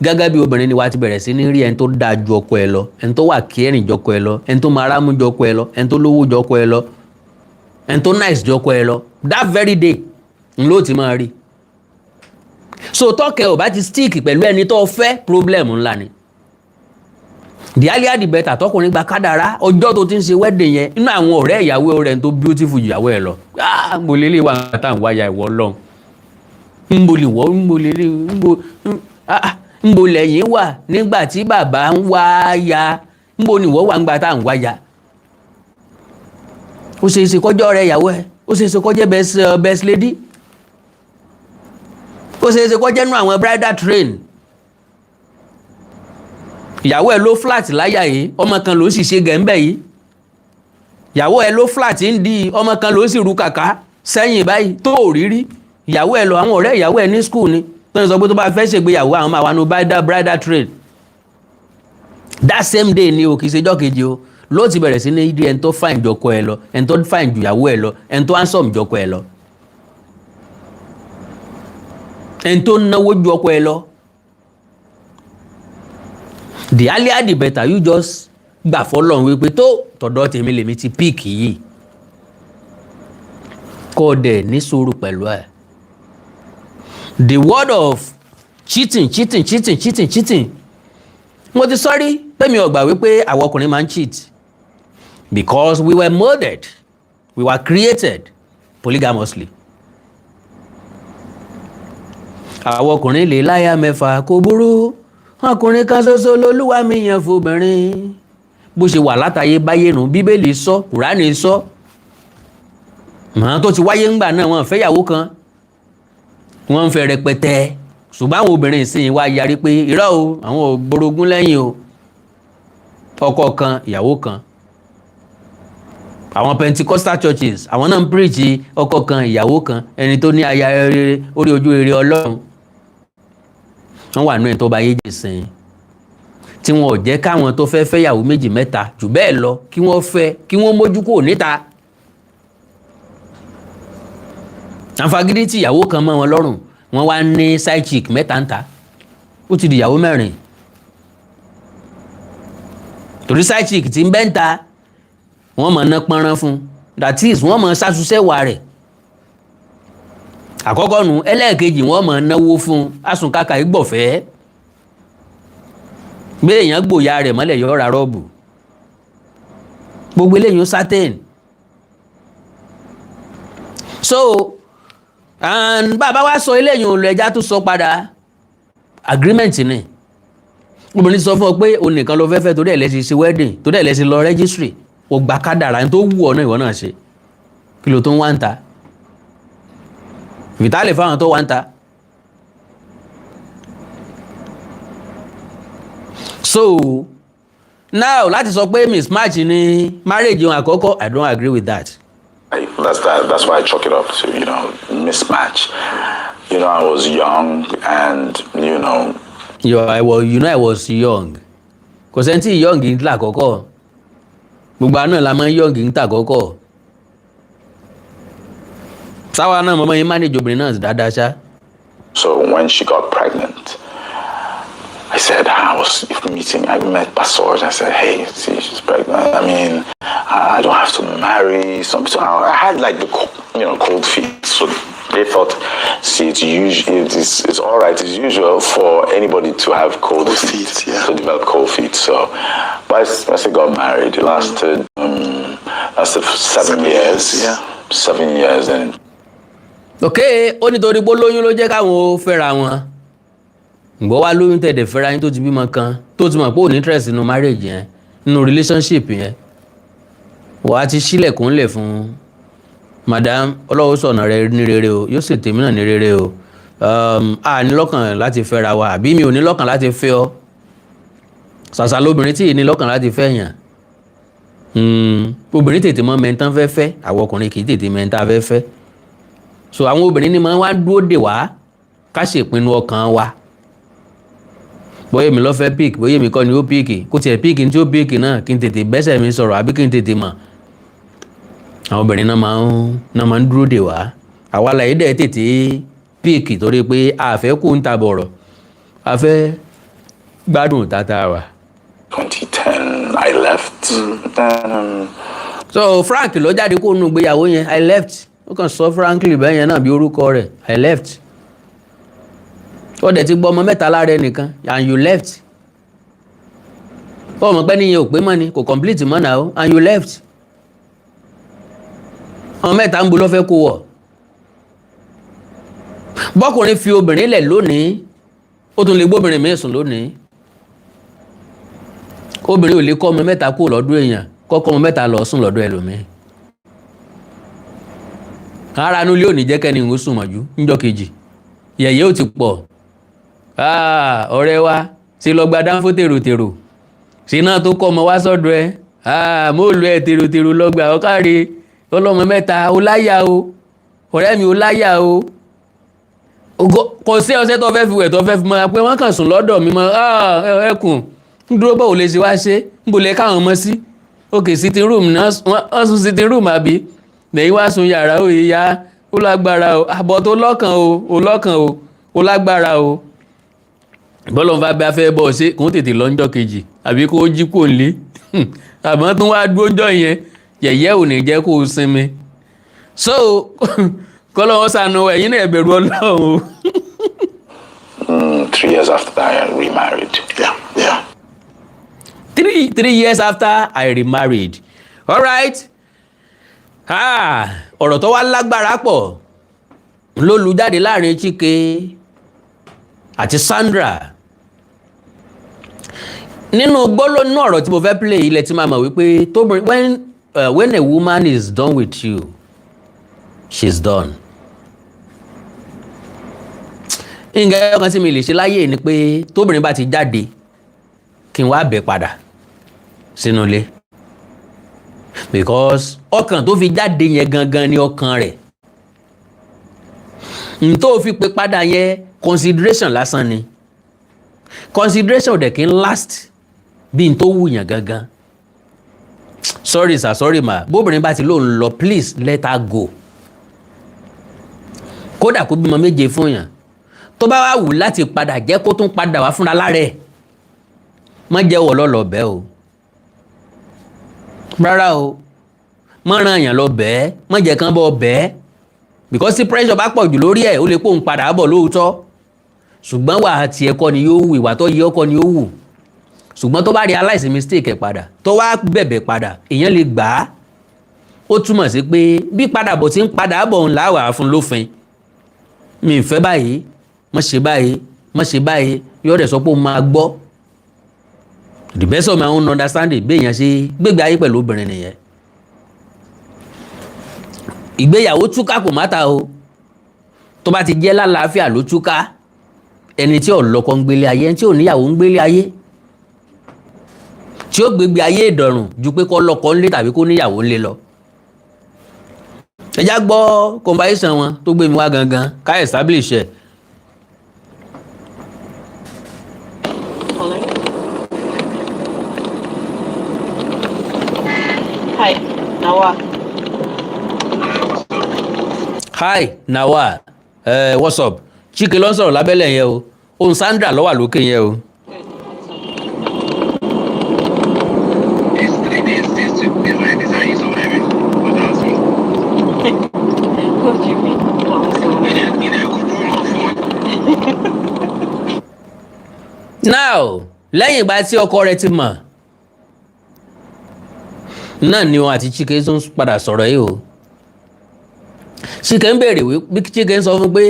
gẹ́gẹ́ bí obìnrin ni wà ti bẹ̀rẹ̀ sí ní rí ẹni tó dáa ju ọkọ ẹ lọ, ẹni tó wà kẹrin ju ọkọ ẹ lọ, ẹni tó máa rámú ju ọkọ ẹ lọ, ẹni tó lówó ju ọkọ ẹ lọ, ẹni tó nice ju ọkọ ẹ lọ. That very day n ló ti máa rí. So tọ́kẹ́ ò bá ti stick pẹ̀lú ẹni tó fẹ́ problem ńlá ni. The earlier the better. Tọkùnrin gba kádàrá ọjọ́ tó ti ń ṣe wedding yẹn inú àwọn ọ̀rẹ́ ìyàwó rẹ̀ tó beautiful ju ìyàwó ẹ lọ. Mo lè lè wà tá à ń wáyà ìwọ lọ́hùn. Nbo lẹ́yìn wà nígbà tí bàbá ń wáyà. Nbo ni ìwọ wà nígbà tá à ń wáyà. Ó ṣe é ṣe kọjọ́ ọ̀rẹ́ ìyàwó ẹ. Ó ṣe é ṣe kọjọ́ best lady. Ó ṣe é ṣe kọjọ́ nú àwọn bridal train. Ìyàwó ẹ ló flat láyà yìí, ọmọ kan ló sì ṣe gẹ̀ǹbẹ̀ yìí. Ìyàwó ẹ ló flat ń di, ọmọ kan ló sì ru kàkà sẹ́yìn báyìí tó rírí. Ìyàwó ẹ lọ àwọn ọ̀rẹ́ ìyàwó ẹ ní school ni. Tó ń sọ pé tó bá fẹ́ ṣègbéyàwó àwọn máa wà ní bridal train. That same day ni o kì í ṣe ọjọ́ kejì o. Ló ti bẹ̀rẹ̀ sí ní ìdí ẹni tó fine jọkọ ẹ lọ, ẹni tó fine ju ìyàwó ẹ lọ, ẹni tó handsome jọkọ ẹ lọ, ẹni tó náwó ju ọkọ ẹ lọ. The earlier the better. You just gbà fọ́lọ́run wípé tó tọ̀dọ̀ tèmi lèmi ti pick yìí. Kọ́ dẹ̀ ní sùúrù pẹ̀lú ẹ̀. The word of cheating. Mo ti sọ́rí pé mi ò gbà wípé àwọn ọkùnrin máa ń cheat. Because we were molded, we were created polygamously. Àwọn ọkùnrin lè láyà mẹ́fà kò burú. Ọkùnrin kan ṣoṣo lolúwa mi yàn fóbìnrin. Bó ṣe wà látayé báyé nù, Bíbélì sọ, Kùránì sọ. Màá tó ti wáyé ńgbà náà wọ́n fẹ́yàwó kan. Wọ́n ń fẹ́ rẹpẹtẹ. Ṣùgbọ́n àwọn obìnrin ìsìn wá yarí pé irọ́ o, àwọn ò gborogún lẹ́yìn o. Ọkọ kan, ìyàwó kan. Àwọn Pentecostal churches, àwọn náà ń preach ọkọ kan, ìyàwó kan, ẹni tó ní aya rere, orí ojú rere Ọlọ́run. Wọ́n wà nínú ẹ̀ tó bá yé jẹ́ sìn. Tí wọn ò jẹ́ káwọn tó fẹ́ fẹ́yàwó méjì mẹ́ta jù bẹ́ẹ̀ lọ kí wọ́n fẹ́ kí wọ́n mójú kúrò níta. Àǹfààní tí ìyàwó kan mọ́ wọn lọ́rùn, wọ́n wá ní side chick mẹ́ta ń ta. Ó ti di ìyàwó mẹ́rin. Torí side chick tí ń bẹ́ ń ta, wọ́n mọ̀ ná pọ́nrán fún. That is, wọ́n mọ̀ ṣàṣùṣẹ́wà rẹ̀. Àkọ́kọ́ nu, ẹlẹ́ẹ̀kejì wọ́n mọ̀ náwó fún asùnkàkà ìgbọ̀fẹ́. Bí èèyàn gbòòyà rẹ̀ mọ́lẹ̀ yọ ra rọ́ọ̀bù. Gbogbo eléyìí ó certain. So, bàbá wa sọ eléyìí òun lọ ẹja tó sọ padà. Agreement ni. Obìnrin sọ fún ọ pé òun nìkan ló fẹ́fẹ́ torí ẹ̀ lẹ́sìn ṣe wedding, torí ẹ̀ lẹ́sìn lọ registry. Ó gba kádàrá ní tó wù ọ náà ìwọ náà ṣe. Kí ló tó ń wá ń ta? Vitale fáwọn tó wá ń ta. So now láti sọ pé mismatch ni marriage wọn àkọ́kọ́, I don't agree with that. That's why I chalk it up to, mismatch. I was young and, I was young. Kò sẹ́ńtì young ń tà kọ́kọ́. Gbogbo àná la máa ń young ń tà kọ́kọ́. Sáwa náà mọ́mọ́ yín manage obìnrin náà dáadáa ṣá. So when she got pregnant, said, I met pastors. I said, hey, see, she's pregnant. I mean, I don't have to marry. So I had like the cold feet. So they thought, see, it's all right. It's usual for anybody to have cold feet, to develop cold feet. So, but I got married. It lasted 7 years. Yeah, 7 years. And okay, ó nítorí pé lóyún ló jẹ́ káwọn fẹ́ra wọn. Ǹgbọ́ wá lóyún tẹ̀dẹ̀ fẹ́ra yín tó ti bímọ kan tó ti mọ̀ pé ò ní interest nínú marriage yẹn nínú relationship yẹn. Wàá ti ṣílẹ̀kùnlẹ̀ fún madam ọlọ́wọ́ sọ̀nà rẹ ní rere o yóò sì tèmi náà ní rere o a ní lọ́kàn láti fẹ́ra wa àbí mi ò ní lọ́kàn láti fẹ́ ọ ṣàṣà lóbìnrin tí ì ní lọ́kàn láti fẹ́ yàn obìnrin tètè mọ mẹ́ntán fẹ́fẹ́ àwọn ọkùnrin kì í tètè mẹ́ntán fẹ́fẹ́ so àwọn obìnrin ni máa wá dúró dè wá ká ṣèpinnu ọkàn wa bóyá mi lọ fẹ́ píìkì bóyá mi kọ́ ni ó píìkì kó tiẹ̀ píìkì ní tí ó píìkì náà kí n tètè bẹ́sẹ̀ mi sọ̀rọ̀ àbí kí n tètè mọ̀ àwọn obìnrin náà máa ń dúró dè wá àwa làyé dẹ̀ tètè píìkì torí pé a fẹ́ kó ń ta bọ̀rọ̀ a fẹ́ gbádùn tata wa. 2010 I left. So Frank ló jáde kó nù gbéyàwó yẹn I left ó kàn sọ frankly bẹ́ẹ̀ yẹn náà bí orúkọ rẹ̀ I left ó dẹ̀ ti gbọ́ ọmọ mẹ́ta lára ẹnìkan and you left ó mọ̀ pé níyẹn ò pé mọ́ ni kò complete mọ́ náà ó and you left ọmọ mẹ́ta ń bu lọ́fẹ́ kó wọ̀ bọ́kùnrin fi obìnrin lẹ̀ lónìí ó tún lè gbóbìnrin míì sùn lónìí obìnrin ò lè kọ́ ọmọ mẹ́ta kó lọ́dún èèyàn kọ́kọ́ ọmọ mẹ́ta lọ sùn lọ́dún ẹlòmíì ara inú ilé ò ní jẹ́ kẹ́ni ń sùn mọ́jú níjọ́ kejì yẹ̀yẹ́ ò ti pọ̀ ọ̀rẹ́ wa ṣe lọ gba dánfó tèrò ṣe náà tó kọ́ ọmọ wá sọ́dọ̀ ẹ mo lu ẹ tèrò lọ́gbà ọ̀káre ọlọ́mọ mẹ́ta ó láyà o ọ̀rẹ́ mi ó láyà o kò sí ọṣẹ tó fẹ́ fi wẹ̀ tó fẹ́ fi mọ́ pé wọ́n kàn sùn lọ́dọ̀ mi mọ́ ẹkùn ń dúró bọ̀ ò lè ṣe wá ṣe ń bolẹ̀ káwọn ọmọ sí òkè sitting room náà wọ́n sùn sitting room àbí lẹ́yìn wá sùn yàrá ó yá ó lágbára o àbọ̀ tó lọ́kàn o ó lágbára o bọ́lọ̀ bá bá fẹ́ bọ́ ṣe kò tètè lọ́njọ́ kejì àbí kó jí kò lé àmọ́ tún wá dúrójọ́ yẹn yẹ̀yẹ́ ò ní jẹ́ kó sinmi so kọ́lọ́wọ́ sànù ẹ̀yin náà ẹ̀bẹ̀rù Ọlọ́run. 3 years after that I remarried. Yeah. 3 years after I remarried. All right. Ọ̀rọ̀ tó wá lágbára pọ̀ ló lu jáde láàrin Chike àti Sandra. Nínú gbólóhùn ọ̀rọ̀ tí mo fẹ́ play ilẹ̀ tí máa mọ̀ wípé when a woman is done with you, she's done. Nǹkan ọkàn tí mi lè ṣe láyé ni pé tóbìnrin bá ti jáde kí n wá bẹ̀ padà sínú ilé. Because ọkàn tó fi jáde yẹn gangan ni ọkàn rẹ̀. N tó fi pè padà yẹn consideration lásán ni. Consideration dẹ̀ kí n last bí n tó wù yàn gangan. Sorry sir, sorry ma, bóbìnrin bá ti lóun lọ please let her go. Kódà kó bímọ méje fún yàn. Tó bá wá wù láti padà jẹ́ kó tún padà wá fúnra lára ẹ̀. Má jẹ́ wọ̀ lọ́lọ́ bẹ́ẹ̀ o. Rárá o. Má ràn yàn lọ bẹ́ẹ̀, má jẹ́ kán bọ́ bẹ́ẹ̀. Because tí pressure bá pọ̀ jù lórí ẹ̀, ó lè pòun padà bọ̀ lóòótọ́. Ṣùgbọ́n wà á tiẹ̀ kọ́ ni yóò wù, ìwà tó yẹ ọkọ ni yóò wù. Ṣùgbọ́n tó bá realize mistake ẹ̀ padà, tó wá bẹ̀bẹ̀ padà, èèyàn lè gbà á. Ó túmọ̀ sí pé bí padà bọ̀ tí ń padà bọ̀ ń láwàá fún lófin. Mi ì fẹ́ báyìí, má ṣe báyìí, yóò rẹ̀ sọ pé ó máa gbọ́. The best of my own understanding bí èèyàn ṣe gbégbé ayé pẹ̀lú obìnrin nìyẹn. Ìgbéyàwó túká kò máta o. Tó bá ti jẹ́ lálàáfíà ló túká. Ẹni tí ò lọ́kọ ń gbélé ayé, ẹni tí ò níyàwó ń gbélé ayé. Tí ó gbégbé ayé ìdọ̀rùn ju pé kó lọ́kọ ńlé tàbí kó níyàwó ńlé lọ. Ẹ já gbọ́ conversation wọn tó gbé mi wá gangan ká establish ẹ̀. Hi, Nawa. Hi, Nawa. What's up? Chike ló ń sọ̀rọ̀ lábẹ́lẹ̀ yẹn o. Òun Sandra ló wà lókè yẹn o. now lẹ́yìn ìgbà tí ọkọ rẹ̀ ti mọ̀ náà ni wọn àti Chike tún padà sọ̀rọ̀ yìí o. Chike ń béèrè bí Chike ń sọ fún pé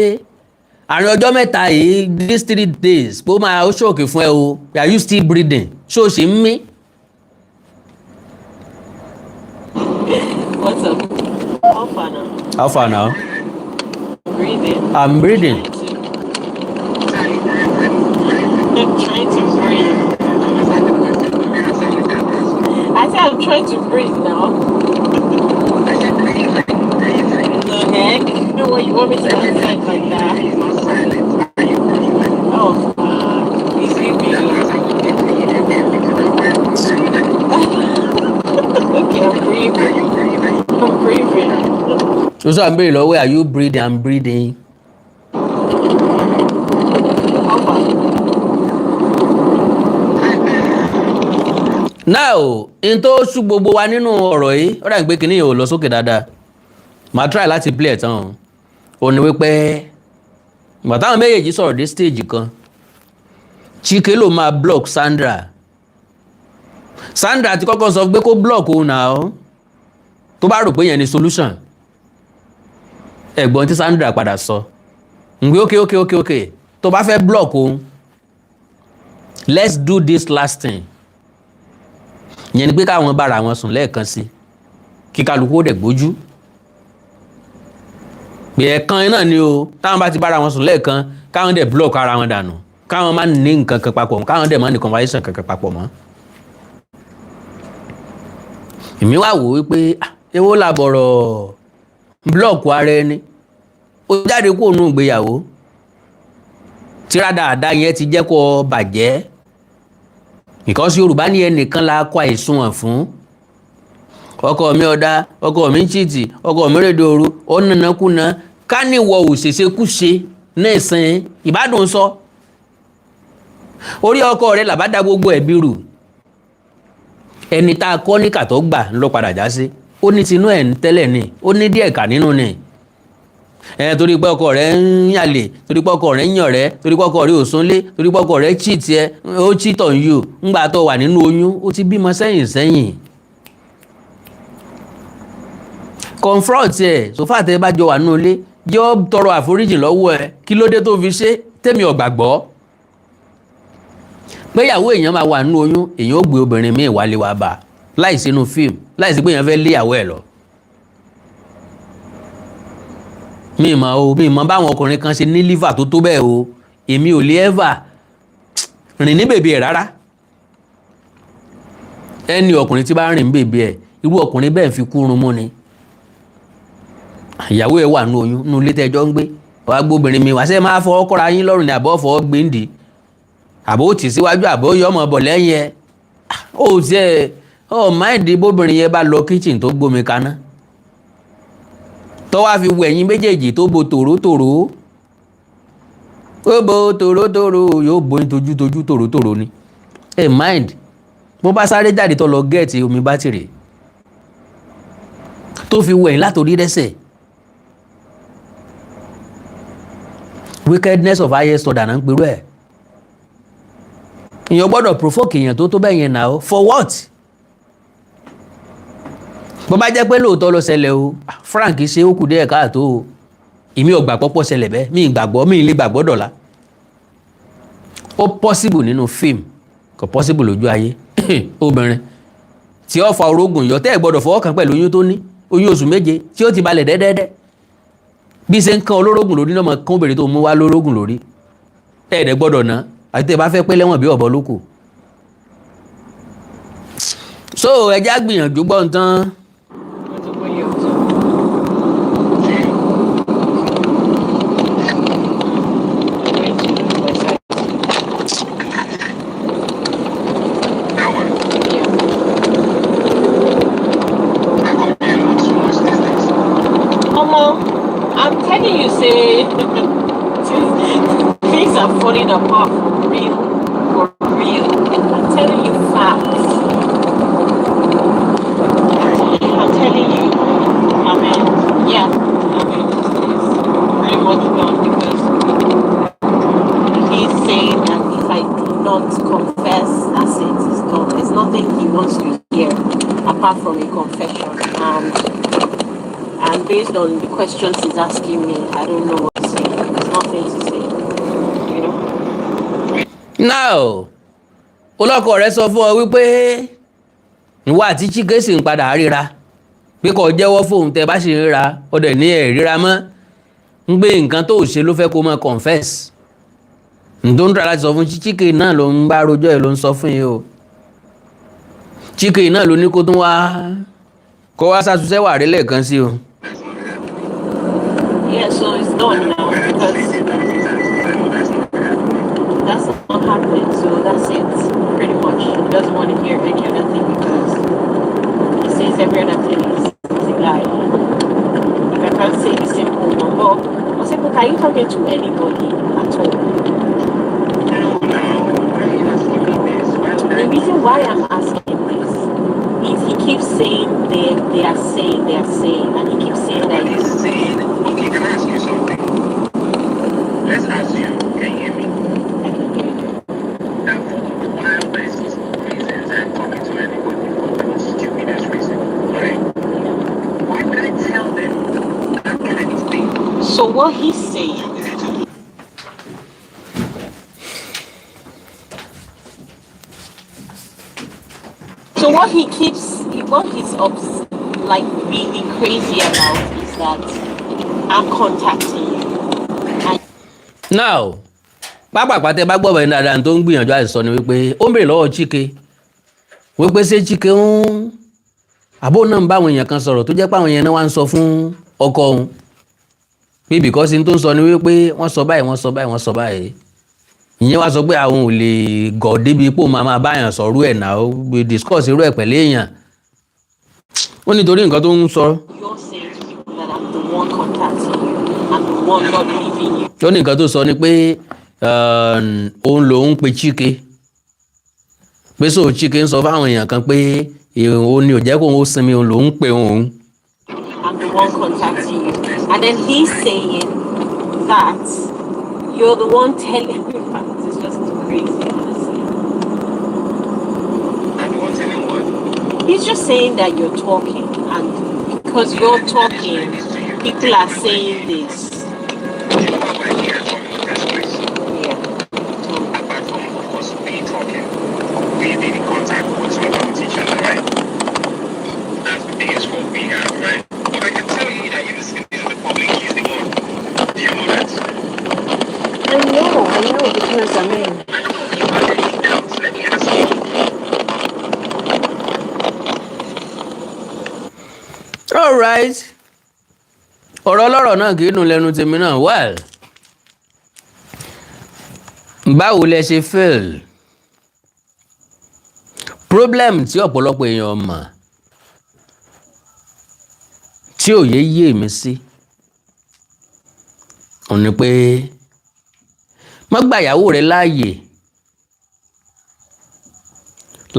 àárín ọjọ́ mẹ́ta yìí these 3 days pé ó máa ó ṣòkè fún ẹ o, are you still breathing? ṣó o ṣì ń mí? What's up? How far now? How far now? Breathing. I'm breathing. I'm trying to breathe. I said I'm trying to breathe now. The heck? No way, you want me to outside like that? Oh, he's sleeping. Okay, I'm breathing. I'm breathing. So I'm béèrè lọ́wọ́, are you breathing? I'm breathing. How far? Now in tó ṣú gbogbo wa nínú ọ̀rọ̀ yìí ó dà gbé kinní yìí ò lọ sókè dáadáa, màá try láti play ẹ̀ tán o ní wípé ìgbà táwọn méjèèjì sọ̀rọ̀ dé stage kan Chike ló máa block Sandra ti kọ́kọ́ sọ pé kó block òun náà tó bá rò pé yẹn ni solution. Ẹ̀gbọ́n tí Sandra padà sọ ń gbé okay tó bá fẹ́ block òun, let's do this last thing. Ìyẹn ni pé káwọn bára wọn sùn lẹ́ẹ̀kan sí kí kálukú ó dẹ̀ gbójú pé ẹ̀kan náà ni o, táwọn bá ti bára wọn sùn lẹ́ẹ̀kan káwọn dẹ̀ block ara wọn dànù, káwọn má ní nǹkan kan papọ̀ mọ́, káwọn dẹ̀ má ní conversation kankan papọ̀ mọ́. Èmi wá wò wípé èwo làbọ̀rọ̀ block ara ẹni, ó jáde kúrò nínú ìgbéyàwó tíra dáadáa yẹn ti jẹ́ kó bàjẹ́. Because Yorùbá ní ẹnìkan la kọ àìsùnwọ̀n fún. Ọkọ mi ọ̀dá, ọkọ mi ń chìtì, ọkọ mi rédè òru, ó nànàkúnà, ká níwọ̀ òṣèṣekúṣe náà ìsìn ìbádùn sọ. Orí ọkọ rẹ̀ làbá dá gbogbo ẹ̀bí rù. Ẹni tá a kọ́ ní kàtọ́ gbà ló padà já sí. Ó ní tinú ẹ̀ ń tẹ́lẹ̀ ni, ó ní díẹ̀ kà nínú ni. Torí pé ọkọ rẹ̀ ń yàlè, torí pé ọkọ rẹ̀ ń yàn rẹ̀, torí pé ọkọ rẹ̀ ò súnlé, torí pé ọkọ rẹ̀ cheat ẹ, ó cheat on you. Ńgbà tó wà nínú oyún, ó ti bímọ sẹ́yìn. Confront ẹ, sòfà tẹ́ bá jọ wà nínú ilé, jọ tọrọ àforíjì lọ́wọ́ ẹ, kí ló dé tó fi ṣe? Tèmi ò gbàgbọ́. Pé ìyàwó èèyàn máa wà nínú oyún, èèyàn ó gbé obìnrin míì wálé wá bá, láìsí inú fíìmù, láìsí pé èèyàn fẹ́ lé ìyàwó ẹ̀ lọ. Mi mọ̀ báwọn ọkùnrin kan ṣe ní liver tó bẹ́ẹ̀ o, èmi ò lè ever rìn ní bèbè ẹ̀ rárá. Ẹni ọkùnrin tí bá rìn ní bèbè ẹ̀, irú ọkùnrin bẹ́ẹ̀ fi kú run mú ni. Ìyàwó ẹ̀ wà nínú oyún, nínú ilé tẹ́jọ́ ń gbé, wàá gbóbìnrin mi wá sẹ́ máa fọwọ́ kọ́ra yín lọ́rùn ní àbọ̀ fọwọ́ gbé ń dì, àbò tì síwájú àbò yọmọ bọ̀ lẹ́yìn ẹ̀. Ó tiẹ̀ máìdí bóbìnrin yẹn bá lọ kitchen tó gbómi kaná, tó wá fi wẹ̀yìn méjèèjì tó bo tòrótòró, ó bo tòrótòró, yóò bo tójú tòrótòró ni. Mind bó bá sáré jáde tó lọ gẹ́ẹ̀tì omi bátìrì tó fi wẹ̀yìn látòrí dẹ́sẹ̀. Wickedness of highest order náà ń perú ẹ̀. Èèyàn gbọ́dọ̀ provoke èèyàn tó bẹ́ẹ̀ yẹn náà for what? Bó bá jẹ́ pé lóòótọ́ ló ṣẹlẹ̀ o, Frank ṣe ó kù díẹ̀ káàtó o, èmi ò gbàgbọ́ pọ̀ ṣẹlẹ̀ bẹ́ẹ̀, mi ì lè gbàgbọ́ dọ̀la. Ó possible nínú fíìmù, kò possible lójú ayé. Obìnrin tí ó fa orógùn yọ tẹ́ ẹ̀ gbọ́dọ̀ fọwọ́ kan pẹ̀lú oyún tó ní, oyún oṣù 7 tí ó ti balẹ̀ dẹ́dẹ́dẹ́. Bí ṣe ń kan olórógùn lórí náà mọ̀ kán obìnrin tó mú wá lórógùn lórí. Ẹ̀ẹ́dẹ̀ gbọ́dọ̀ ná, àti tẹ́ bá fẹ́ pé lẹ́wọ̀n bí ọ̀bọ lóko. So ẹja gbìyànjú gbọ́n tán. I'm telling you, say things are falling apart for real. I'm telling you facts. I'm telling you. Yeah. It's pretty much done because he's saying that if I do not not confess, that's it. It's done. There's nothing he wants to hear apart from a confession. And based on the questions he's asking me, I don't know what to say. There's nothing to say. You know? Now, olọ́kọ rẹ̀ sọ fún ọ wípé ìwọ àti Chike sì ń padà ríra pé kó jẹ́wọ́ fóun tẹ́ bá sì ń ríra ó dẹ̀ ní ẹ̀ ríra mọ́ ń gbé nǹkan tó ṣe ló fẹ́ kó máa confess. Ǹdó ń tọ́ láti sọ fún Chike náà ló ń bá rojọ́ ẹ̀ ló ń sọ fún yìí o. Chike náà ló ní kó tún wá ṣàtúnṣe wà rí lẹ́ẹ̀kan sí o. Yeah, so it's done now because that's not happening. So that's it, pretty much. He doesn't want to hear any other thing because he says every other thing is a lie. If I can't say the simple one, but simple, are you talking to anybody at all? The reason why I'm asking this is he keeps saying they are saying, and he keeps saying that he's saying. Okay, can I ask you something? Let's ask you, can you hear me? I can hear you. That for wildest reasons and talking to anybody for the most stupidest reason, right? Why would I tell them that kind of thing? So what he's saying. So what he's like really crazy about is that I'm contacting you. Now, pápápá tẹ́ bá gbọ́ bẹ́ẹ̀ dáadáa tó ń gbìyànjú àti sọ ni wípé ó ń bèrè lọ́wọ́ Chike wípé ṣé Chike ń àbó náà ń bá àwọn èèyàn kan sọ̀rọ̀ tó jẹ́ pé àwọn èèyàn náà wá ń sọ fún ọkọ òun pé because n tó ń sọ ni wípé wọ́n sọ báyìí ìyẹn wá sọ pé àwọn ò lè gọ̀ débi pò máa báyàn sọ̀rọ̀ ẹ̀ náà ó discuss irú ẹ̀ pẹ̀lú èèyàn ó nítorí nǹkan tó ń sọ. You're saying to people that I'm the one contacting you, I'm the one not leaving you. ó ní nǹkan tó sọ ni pé òun lòun pe Chike pé so Chike ń sọ fáwọn èèyàn kan pé òun ni ò jẹ́ kó òun ó sinmi òun lòun pe òun. I'm the one contacting you, and then he's saying that you're the one telling me that. It's just too crazy, honestly. I'm the one telling what? He's just saying that you're talking, and because you're talking, people are saying this. You know why we're here talking in the first place? Yeah. Apart from, of course, me talking, we being in contact whatsoever with each other, right? That's the biggest fault we have, right? But I can tell you that you're listening to the public, he's the one. Do you know that? I know, because I mean. Anything else? Let me ask you. All right. Ọ̀rọ̀ ọlọ́rọ̀ náà kì í dùn lẹ́nu tèmi náà. Well, báwo lẹ ṣe fail? Problem tí ọ̀pọ̀lọpọ̀ èèyàn mọ̀ tí òye yé mi sí òun ni pé má gba ìyàwó rẹ láàyè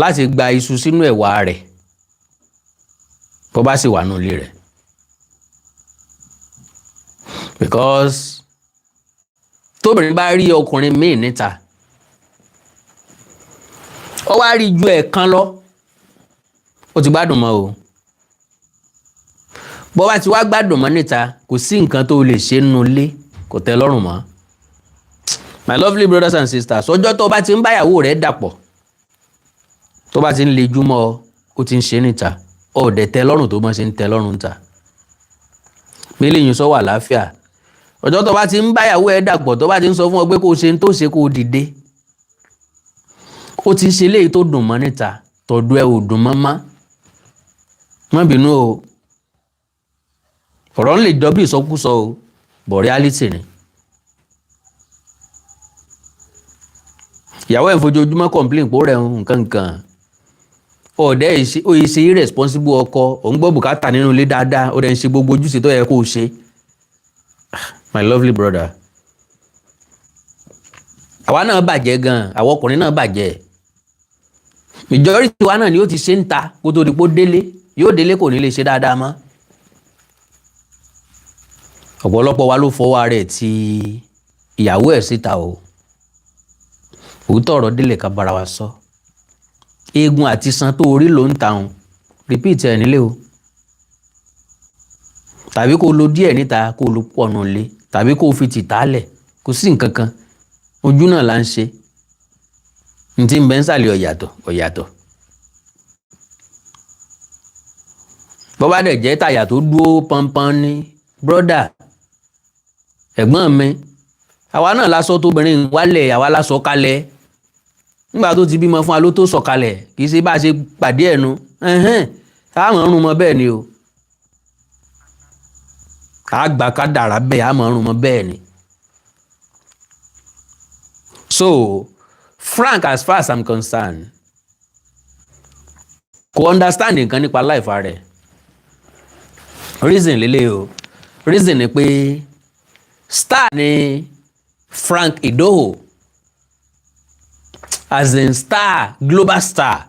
láti gba iṣu sínú ẹ̀wà rẹ̀ bó bá sì wà nínú ilé rẹ̀. Because tóbìnrin bá rí ọkùnrin míì níta ó wá rí ju ẹ̀kan lọ ó ti gbádùn mọ́ o bó bá ti wá gbádùn mọ́ níta kò sí nǹkan tó lè ṣe nínú ilé kò tẹ́ lọ́rùn mọ́. My lovely brothers and sisters, ọjọ́ tó bá ti ń báyàwó rẹ̀ dàpọ̀ tó bá ti ń lejú mọ́ ó ti ń ṣe níta ó dẹ̀ tẹ́ lọ́rùn tó bá ṣe ń tẹ́ lọ́rùn níta mílí yìí sọ wà láfíà. Ọjọ́ tó bá ti ń báyàwó ẹ̀ dàpọ̀ tó bá ti ń sọ fún ọ pé kó ṣe ń tó ṣe kó dìde ó ti ń ṣe léyìí tó dùn mọ́ níta tọ̀dọ̀ ẹ ò dùn mọ́ má bínú o ọ̀rọ̀ ń lè dọ́bí ìsọkúsọ o but reality ni. Ìyàwó ẹ̀ ń fojoojúmọ́ complain pò rẹ̀ nǹkan ọ̀dẹ́ òye ṣe irresponsible ọkọ òun gbọ́ bùkátà nínú ilé dáadáa ó dẹ̀ ń ṣe gbogbo ojúṣe tó yẹ kó o ṣe. My lovely brother, àwa náà bàjẹ́ gan-an àwọn ọkùnrin náà bàjẹ́ majority wa náà ni ó ti ṣe ń ta kó tó di pé ó délé yóò délé kò ní lè ṣe dáadáa mọ́. Ọ̀pọ̀lọpọ̀ wa ló fọwọ́ rẹ̀ ti ìyàwó ẹ̀ síta o òótọ́ ọ̀rọ̀ délé ká bára wa sọ eegun àti iṣan tó orí ló ń ta òun repeat ẹ̀ nílé o tàbí kó lo díẹ̀ níta kó lo pọ̀nù lé tàbí kó fi tìta lẹ̀ kò sí nǹkan kan ojú náà là ń ṣe n tí ń bẹ ń sàlẹ̀ ọ̀yàtọ̀ bó bá dẹ̀ jẹ́ tàyà tó dúró pọ́npọ́n ní brọ́dà ẹ̀gbọ́n mi àwa náà lásọ tóbìnrin wálẹ̀ àwa lásọ kalẹ̀ nígbà tó ti bímọ fún wa ló tó sọ̀kalẹ̀ kì í ṣe bá a ṣe pàdé ẹ̀nu àmọ́ ọ̀run mọ bẹ́ẹ̀ ni o àgbà ká dàrá bẹ́ẹ̀ àmọ́ ọ̀run mọ bẹ́ẹ̀ ni. So Frank, as far as I'm concerned, kò understand nǹkan nípa life rẹ̀ reason lélẹ̀ o reason ni pé star ni Frank Edoho as in star global star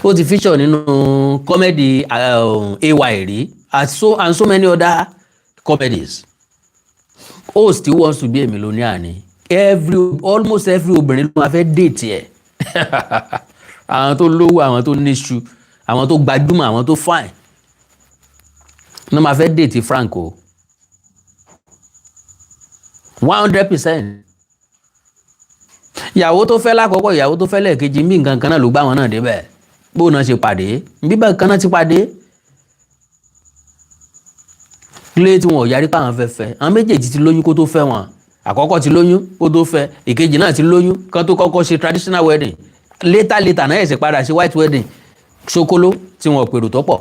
ó ti feature nínú comedy AY rí and so many other comedies. Host who wants to be a millionaire ni almost every obìnrin ló máa fẹ́ date ẹ̀ àwọn tó lówó àwọn tó níṣu àwọn tó gbajúmọ̀ àwọn tó fine ló máa fẹ́ date Frank o 100%. ìyàwó tó fẹ́ lákọ̀ọ́kọ́ ìyàwó tó fẹ́ lẹ́ẹ̀kejì bí nǹkan kan náà ló gbá wọn náà débẹ̀ bó náà ṣe pàdé bíbẹ̀ kan náà ti pàdé kílé tí wọn ò yarí káwọn fẹ́ àwọn méjèèjì ti lóyún kó tó fẹ́ wọn àkọ́kọ́ ti lóyún kó tó fẹ́ ìkejì náà ti lóyún kán tó kọ́kọ́ ṣe traditional wedding later náà ẹ̀sẹ̀ padà ṣe white wedding ṣokolo tí wọn pèrò tó pọ̀.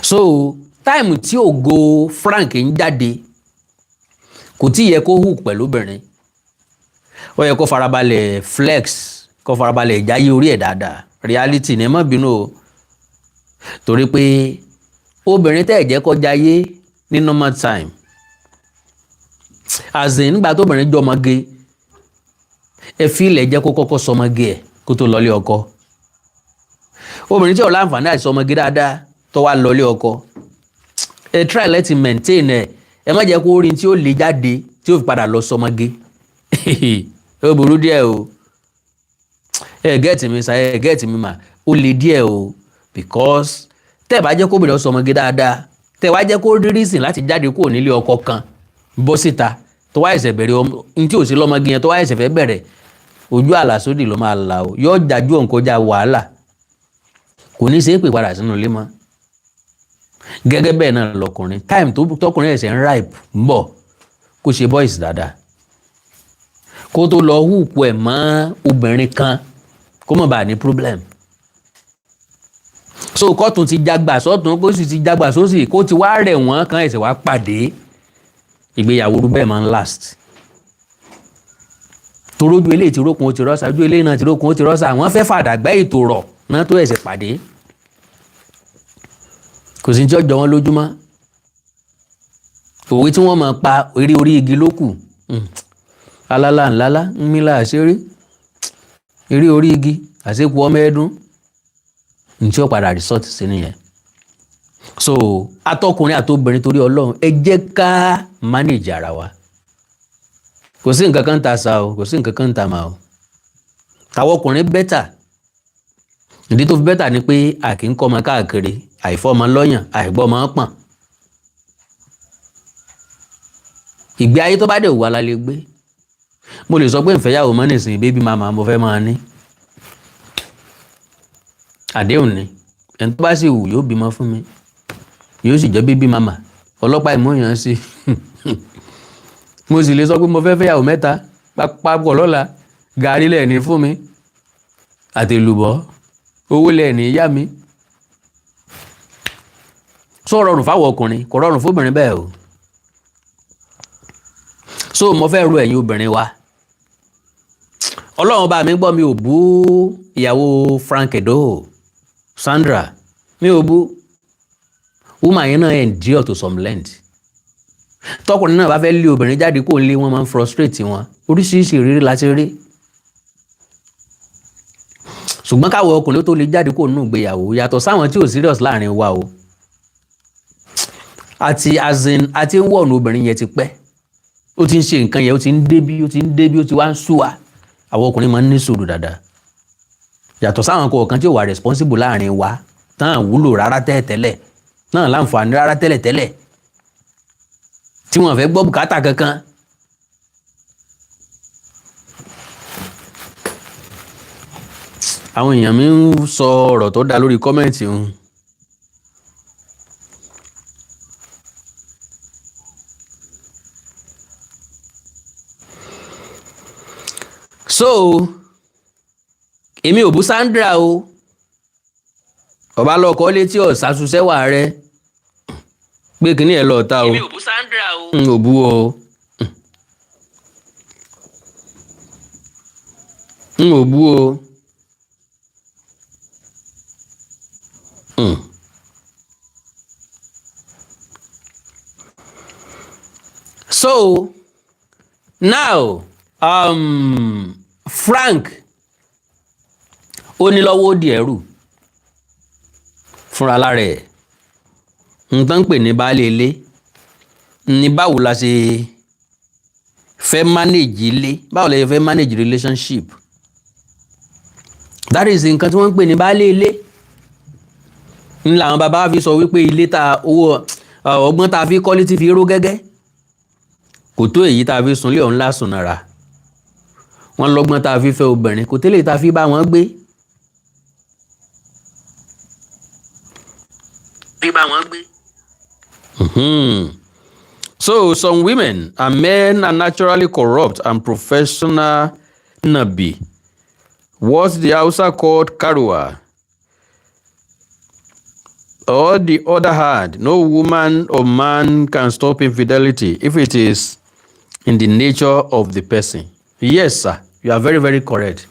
So táìmù tí ògo Frank ń jáde kò tí yẹ kó hook pẹ̀lú obìnrin ó yẹ kó farabalẹ̀ flex kó farabalẹ̀ jáyé orí ẹ̀ dáadáa reality ní ẹ má bínú o torí pé obìnrin tẹ́ ẹ̀ jẹ́ kó jáyé ní normal time azin nígbà tó obìnrin jọmọge ẹ fi ilẹ̀ jẹ́ kó kọ́kọ́ sọmọge ẹ̀ kó tó lọlé ọkọ obìnrin tí ó láǹfààní àti sọmọge dáadáa tó wá lọlé ọkọ ẹ try láti maintain ẹ má jẹ́ kó orin tí ó lè jáde tí ó fi padà lọ sọmọge ó burú díẹ̀ o ẹ gẹ́ẹ̀tì mi sa ẹ gẹ́ẹ̀tì mi mà ó le díẹ̀ o because tẹ́ ẹ bá jẹ́ kó obìnrin sọmọge dáadáa tẹ́ ẹ wá jẹ́ kó rí reason láti jáde kúrò nílé ọkọ kan bọ́ síta tó wá ẹ̀sẹ̀ bẹ̀rẹ̀ ohun tí ò sí lọ́mọge yẹn tó wá ẹ̀sẹ̀ fẹ́ bẹ̀rẹ̀ ojú àlàsódì ló máa la o yóò dájú òǹkọjá wàhálà kò ní ṣe é pè padà sínú ilé mọ́ gẹ́gẹ́ bẹ́ẹ̀ náà lọkùnrin time tọkùnrin ẹ̀sẹ̀ ń ripe ń bọ̀ kó ṣe boys dáadáa kó tó lọ hùpù ẹ̀ mọ́ obìnrin kan kó má bàa ní problem so kọ́tún ti jágbà sọ́tún kó sì ti jágbà sósì kó ti wá rẹ̀ wọ́n kan ẹ̀sẹ̀ wá pàdé ìgbéyàwó rú bẹ́ẹ̀ máa ń last torójú eléyìí ti rókun ó ti rọ́ṣà ojú eléyìí náà ti rókun ó ti rọ́ṣà àwọn fẹ́ fàdàgbà ètò rọ̀ náà tó ẹ̀sẹ̀ pàdé kò sí tí ó jọ wọn lójúmọ́ òwe tí wọ́n máa pa eré orí igi ló kù alálà ńlálá ń mílà àṣírí eré orí igi àṣekù ọmọ ẹdún ní tí ó padà resort sí nìyẹn so atọkùnrin àtobìnrin torí Ọlọ́run ẹ jẹ́ ká manage ara wa kò sí nǹkan kan ta sa o kò sí nǹkan kan ta ma o tàwọn ọkùnrin bẹ́tà ìdí tó fi bẹ́tà ni pé a kì í kọ́ ọmọ káàkiri àìfọ́mọ lọ́yàn àìgbọ́ ọmọ pọ̀n ìgbé ayé tó bá dẹ̀ wà lálẹ́ gbé mo lè sọ pé ìfẹ́yàwó mọ́ nìsín bébí màmá mo fẹ́ máa ní àdéhùn ni ẹni tó bá sì wù yóò bímọ fún mi yóò sì jẹ́ bébí màmá ọlọ́pàá ìmọ̀yàn sí mo sì lè sọ pé mo fẹ́ fẹ́yàwó mẹ́ta papọ̀ lọ́la gàrí lẹ́ẹ̀ni fún mi àtẹlùbọ́ owó lẹ́ẹ̀ni yá mi sọ rọrùn fáwọn ọkùnrin kò rọrùn fóbìnrin bẹ́ẹ̀ o so mo fẹ́ ru ẹ̀yin obìnrin wa Ọlọ́run bá mi gbọ́ mi ò bú ìyàwó Frank Edoho Sandra mi ò bú woman yẹn náà endure to some length tọkùnrin náà bá fẹ́ lé obìnrin jáde kó lé wọn máa ń frustrate wọn oríṣiríṣi ìrírí láti rí ṣùgbọ́n káwọ ọkùnrin tó lè jáde kó nù gbéyàwó yàtọ̀ sáwọn tí ò serious láàrin wa o àti ń wọ̀nù obìnrin yẹn ti pẹ́ ó ti ń ṣe nǹkan yẹn ó ti ń débi ó ti wá ń sú wa àwọn ọkùnrin máa ń ní sùúrù dáadáa yàtọ̀ sáwọn kọ̀ọ̀kan tí ò wà responsible láàrin wa tán wúlò rárá tẹ́lẹ̀ náà láǹfààní rárá tẹ́lẹ̀ tí wọ́n fẹ́ gbọ́ bùkátà kankan. àwọn èèyàn mi ń sọ ọ̀rọ̀ tó dá lórí kọ́mẹ̀ntì ń. so èmi ò bú Sandra o ọba lọkọ létí ọ̀sásùsẹ́wà rẹ pé kíní ẹ̀ lọ́ọ̀ta o èmi ò bú Sandra o n ò bú o n ò bú o so now Frank ó ní lọ́wọ́ ó di ẹrù fúnra lára ẹ̀ nǹkan ń pè ní baálé ilé ní báwo la ṣe fẹ́ manage ilé báwo la ṣe fẹ́ manage relationship that is nǹkan tí wọ́n ń pè ní baálé ilé ń làwọn bàbá fi sọ wípé ilé ta owó ọgbọ́n ta fi kọ́lé ti fi ró gẹ́gẹ́ kò tó èyí ta fi sunlé ọ̀hún lásùn náírà wọ́n lọ́gbọ́n ta fi fẹ́ obìnrin kò tẹ́lẹ̀ ta fi bá wọn gbé. So some women and men are naturally corrupt and professional nabi. What the Hausa called karuwa. On the other hand, no woman or man can stop infidelity if it is in the nature of the person. Yes, sir. You are very, very correct.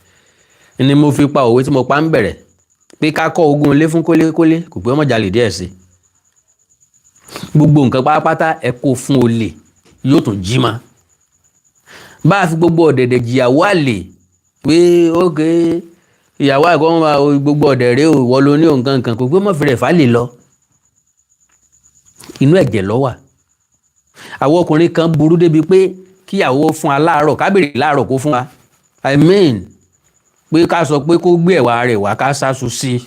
Ní mo fi pa òwe tí mo pa ń bẹ̀rẹ̀ pé ká kọ́ ogún ilé fún kólékólé kò pé ọmọ jalè díẹ̀ sí. Gbogbo nǹkan pátápátá ẹ kó fún olè yóò tún jí ma. Bá a fi gbogbo ọ̀dẹ̀dẹ̀ jìyàwó àlè pé ókè ìyàwó àìkọ́ wọn máa gbogbo ọ̀dẹ̀ rẹ̀ ò wọ́ ló ní nǹkan kan kò pé mọ̀ fẹ́rẹ̀ fà lè lọ. Inú ẹ̀jẹ̀ ló wà. Àwọn ọkùnrin kan burú débi pé kíyàwó fún wa láàárọ̀ ká béèrè láàárọ̀ kó fún wa. I mean pé ká sọ pé kó gbé ẹ̀wà rẹ̀ wá ká sáṣu sí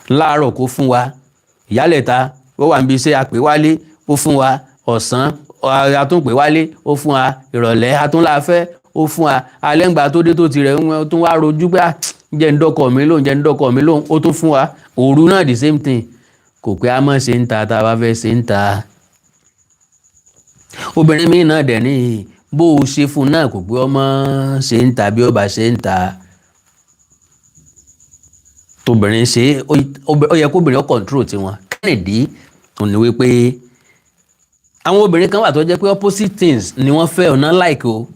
láàárọ̀ kó fún wa ìyálẹ̀ta ó wà níbi iṣẹ́ àpè wálé ó fún wa ọ̀sán àtúnpè wálé ó fún wa ìrọ̀lẹ́ àtúnláfẹ́ ó fún wa alẹ́ngbà tó dé tó tirẹ̀ ń tún wá rojú pé jẹ́ ń dọ́kọ̀ mi lóhùn ó tún fún wa òru náà the same thing kò pé a mọ̀ ṣe ń ta tá a bá fẹ́ ṣe ń ta. Obìnrin mi náà dẹ̀ ní bó o ṣe fún náà kò pé ọmọ ṣe ń ta bí ó bá ṣe ń ta. Tóbìnrin ṣe ó yẹ kóbìnrin ó control tiwọn kennedy ò ní wípé àwọn obìnrin kan wà tó jẹ́ pé opposite things ni wọ́n fẹ́ ọ̀nà like o.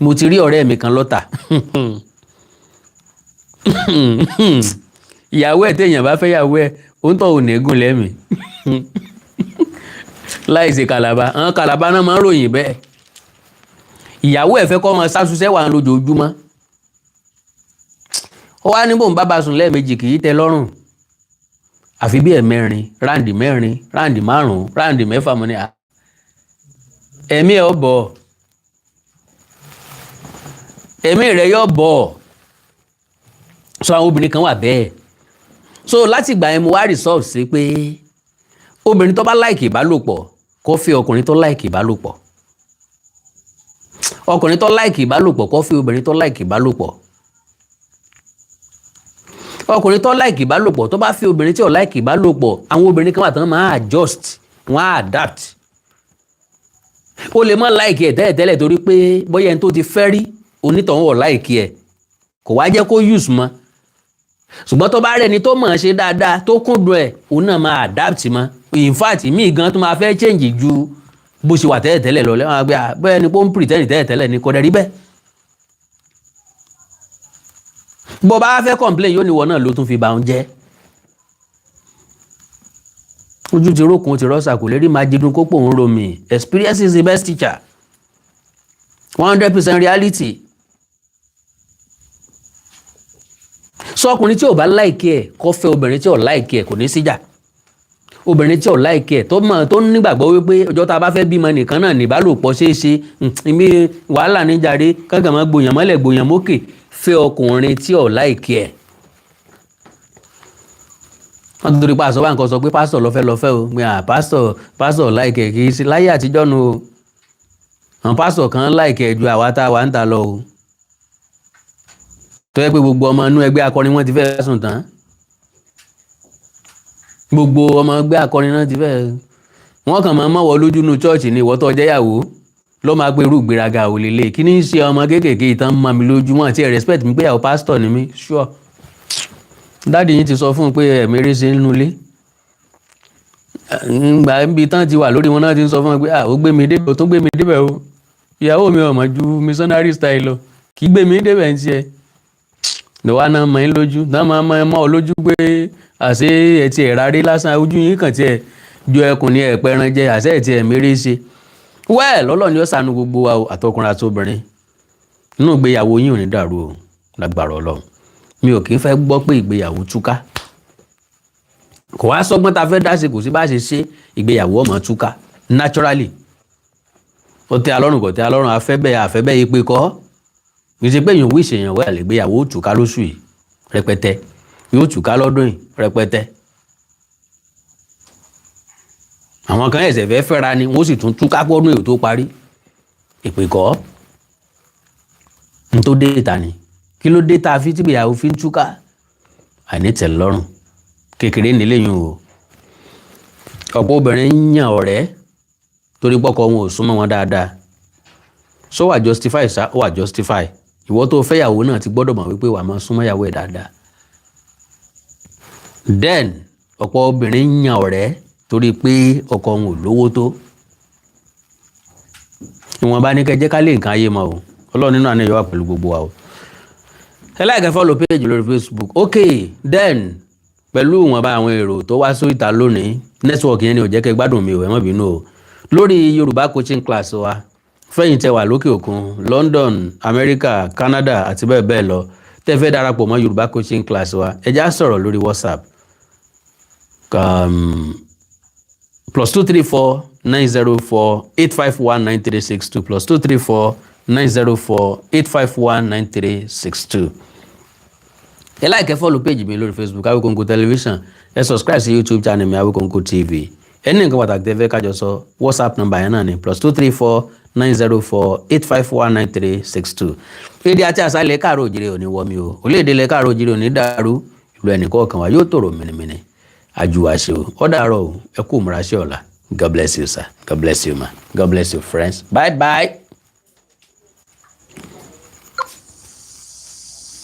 Mo ti rí ọ̀rẹ́ mi kan lọ́tà ìyàwó ẹ̀ téèyàn bá fẹ́ yàwó ẹ̀ ó ń tọ́ ò ní gùn lẹ́mìí láìsí kàlàbà àwọn kàlàbà náà máa ń ròyìn bẹ́ẹ̀ ìyàwó ẹ̀ fẹ́ kọ́ ọmọ sásùsẹ́ wà lójoojúmọ́ ó wá ní bóun bá sùn lẹ́ẹ̀mejì kì í tẹ́ lọ́rùn àfi bí ẹ̀mẹ́rin ráǹdì mẹ́rin ráǹdì márùn-ún ráǹdì mẹ́fà mọ́ ni ẹ̀mí ẹ̀ bọ̀ ẹ̀mí rẹ̀ yọ̀ bọ̀ so àwọn obìnrin kan wà bẹ́ẹ̀ so láti ìgbà yẹn mo wá resolve sí pé obìnrin tó bá láìkì ìbálòpọ̀ kó fẹ́ ọkùnrin tó láìkì ìbálòpọ̀ ọkùnrin tó láìkì ìbálòpọ̀ kó fẹ́ obìnrin tó láìkì ìbálòpọ̀ ọkùnrin tó láìkì ìbálòpọ̀ tó bá fẹ́ obìnrin tí ò láìkì ìbálòpọ̀ àwọn obìnrin kan wà tán máa adjust wọ́n á adapt ó lè má láìkì ẹ̀ tẹ́lẹ̀tẹ́lẹ̀ torí pé bóyá ẹni tó ti fẹ́ rí onítọ̀hún ò láìkì ẹ̀ kò wá jẹ́ kó use mọ́ ṣùgbọ́n tó bá rẹni tó mọ̀ ọ́n ṣe dáadáa tó kúndùn ẹ̀ òun náà máa adapt mọ́ in fact míì gan tó máa fẹ́ change ju bó ṣe wà tẹ́lẹ̀tẹ́lẹ̀ lọ lẹ́wọ̀n àgbẹ̀ bẹ́ẹ̀ ni pé ó ń pretend tẹ́lẹ̀tẹ́lẹ̀ ni kò dẹ̀ rí bẹ́ẹ̀. bó bá fẹ́ complain yóò níwọ̀ náà ló tún fi bà ń jẹ́ ojú ti rókun ti rọ́ṣà kò lè rí máa jẹdun kó pòun romi experience is the best teacher 100% reality. sọ ọkùnrin tí ò bá láìkí ẹ̀ kó fẹ́ obìnrin tí ò láìkí ẹ̀ kò ní síjà obìnrin tí ò láìkẹ́ tó mọ̀ tó nígbàgbọ́ wípé ọjọ́ tá a bá fẹ́ bímọ nìkan náà níbálòpọ̀ ṣeé ṣe ìmí wàhálà níjàre kankan mọ́ gbòyàn mọ́lẹ̀ gbòyàn mókè fẹ́ ọkùnrin tí ò láìkẹ́ ẹ̀. wọ́n ti torí pa àṣọ wa nǹkan sọ pé pásítọ̀ lọ́fẹ́ o pé pásítọ̀ láìkẹ́ kì í sí láyé àtijọ́ nu o àwọn pásítọ̀ kan láìkẹ́ ju àwa tá a wà ń ta lọ o tó yẹ pé gbogbo ọmọ inú ẹgbẹ́ akọrin wọn ti fẹ́ sùn tán gbogbo ọmọ ẹgbẹ́ akọrin náà ti fẹ́ wọ́n kàn máa mọ̀wọ́ lójú nu chọ́ọ̀chì ní ìwọ́tọ̀ jẹ́yàwó ló máa pé irú ìgbéraga ò lè lè kí ní í ṣe ọmọ kéékèèké ìtàn mọ́ mi lójú wọn àti respect mi pé ìyàwó pásítọ̀ ni mí sure dáàdi yín ti sọ fún un pé ẹ̀mí rí sí nínú ilé ìgbà ibi tán ti wà lórí wọn náà ti ń sọ fún un pé ó gbé mi débẹ̀ ó tó gbé mi débẹ̀ o ìyàwó mi ò mọ̀ ju missionary style lọ kì í gbé mi débẹ̀ ń tiẹ̀ lọ́wọ́ náà mọ̀ ẹ́ lójú náà máa mọ̀ ọ́ lójú pé àṣé ẹtì ẹ̀ rárí lásán ojú yín kàn tiẹ̀ jọ ẹkùn ní ẹ̀pẹ́ ẹran jẹ àṣẹ ẹtì ẹ̀ méré ṣe wẹ́ẹ̀ lọ́lọ́ ni ó ṣàánú gbogbo wa àtọkùnrin àtobìnrin nínú ìgbéyàwó yín ò ní dàrú o lágbára Ọlọ́run mi ò kì í fẹ́ gbọ́ pé ìgbéyàwó túká kò wá sọ́gbọ́n ta fẹ́ dá sí kò sí bá ṣe ṣe ìgbéyàwó ọmọ túká naturally ó tẹ́ alọ́run kò tẹ́ alọ́run afẹ́bẹ́ ipe kọ́ mi ti pé èèyàn wí ìṣèyàn wẹ́ àlègbéyàwó túká lóṣù yìí rẹpẹtẹ yóò túká lọ́dún yìí rẹpẹtẹ àwọn kan ẹ̀sẹ̀ fẹ́ fẹ́ra ni wọ́n sì tún túká pọ́dún èyí tó parí ìpè kọ́ n tó dé ta ni kí ló dé ta fi tí ìgbéyàwó fi ń túká àìnítẹ̀lọ́rùn kékeré nílé yìí o ọ̀pọ̀ obìnrin ń yàn ọ̀rẹ́ torí pọ́kọ wọn ò súnmọ́ wọn dáadáa so wà justify sá ó wà justify ìwọ tó fẹ́yàwó náà ti gbọ́dọ̀ mọ̀ wípé wà máa súnmọ́ ìyàwó ẹ̀ dáadáa then ọ̀pọ̀ obìnrin ń yàn ọ̀rẹ́ torí pé ọkọ wọn ò lówó tó ìwọ̀nba ní kẹjẹ́ ká lè nǹkan ayé mọ́ o Ọlọ́run nínú àná ìyọ́wà pẹ̀lú gbogbo wa o ẹ like follow page lórí Facebook okay then pẹ̀lú ìwọ̀nba àwọn èrò tó wá sórí ìta lónìí network yẹn ni ò jẹ́ kẹ́ gbádùn mi o ẹ má bínú o lórí Yorùbá coaching class wa fẹ́yìn tẹ́ wà lókè òkun London America Canada àti bẹ́ẹ̀ bẹ́ẹ̀ lọ tẹ́ fẹ́ darapọ̀ mọ́ Yorùbá coaching class wa ẹ já sọ̀rọ̀ lórí WhatsApp +234 904 851 9362 +234 904 851 9362. ẹ like ẹ follow page mi lórí Facebook Awikonko television ẹ subscribe sí YouTube channel mi Awikonko TV ẹni nǹkan pàtàkì tẹ́ fẹ́ kájọ sọ WhatsApp number yẹn náà ni +234 904 851 9362. èdè àti àṣà ilẹ̀ káàró òjìrè òní wọmi o orílẹ̀-èdè ilẹ̀ káàró òjìrè òní dàrú ìlú ẹnìkọ̀ọ̀kan wa yóò tòrò mìnìmìnì àjùwàṣe o ó dàárọ̀ o ẹ kú múra sí ọ̀la God bless you sir God bless you ma God bless you friends bye bye.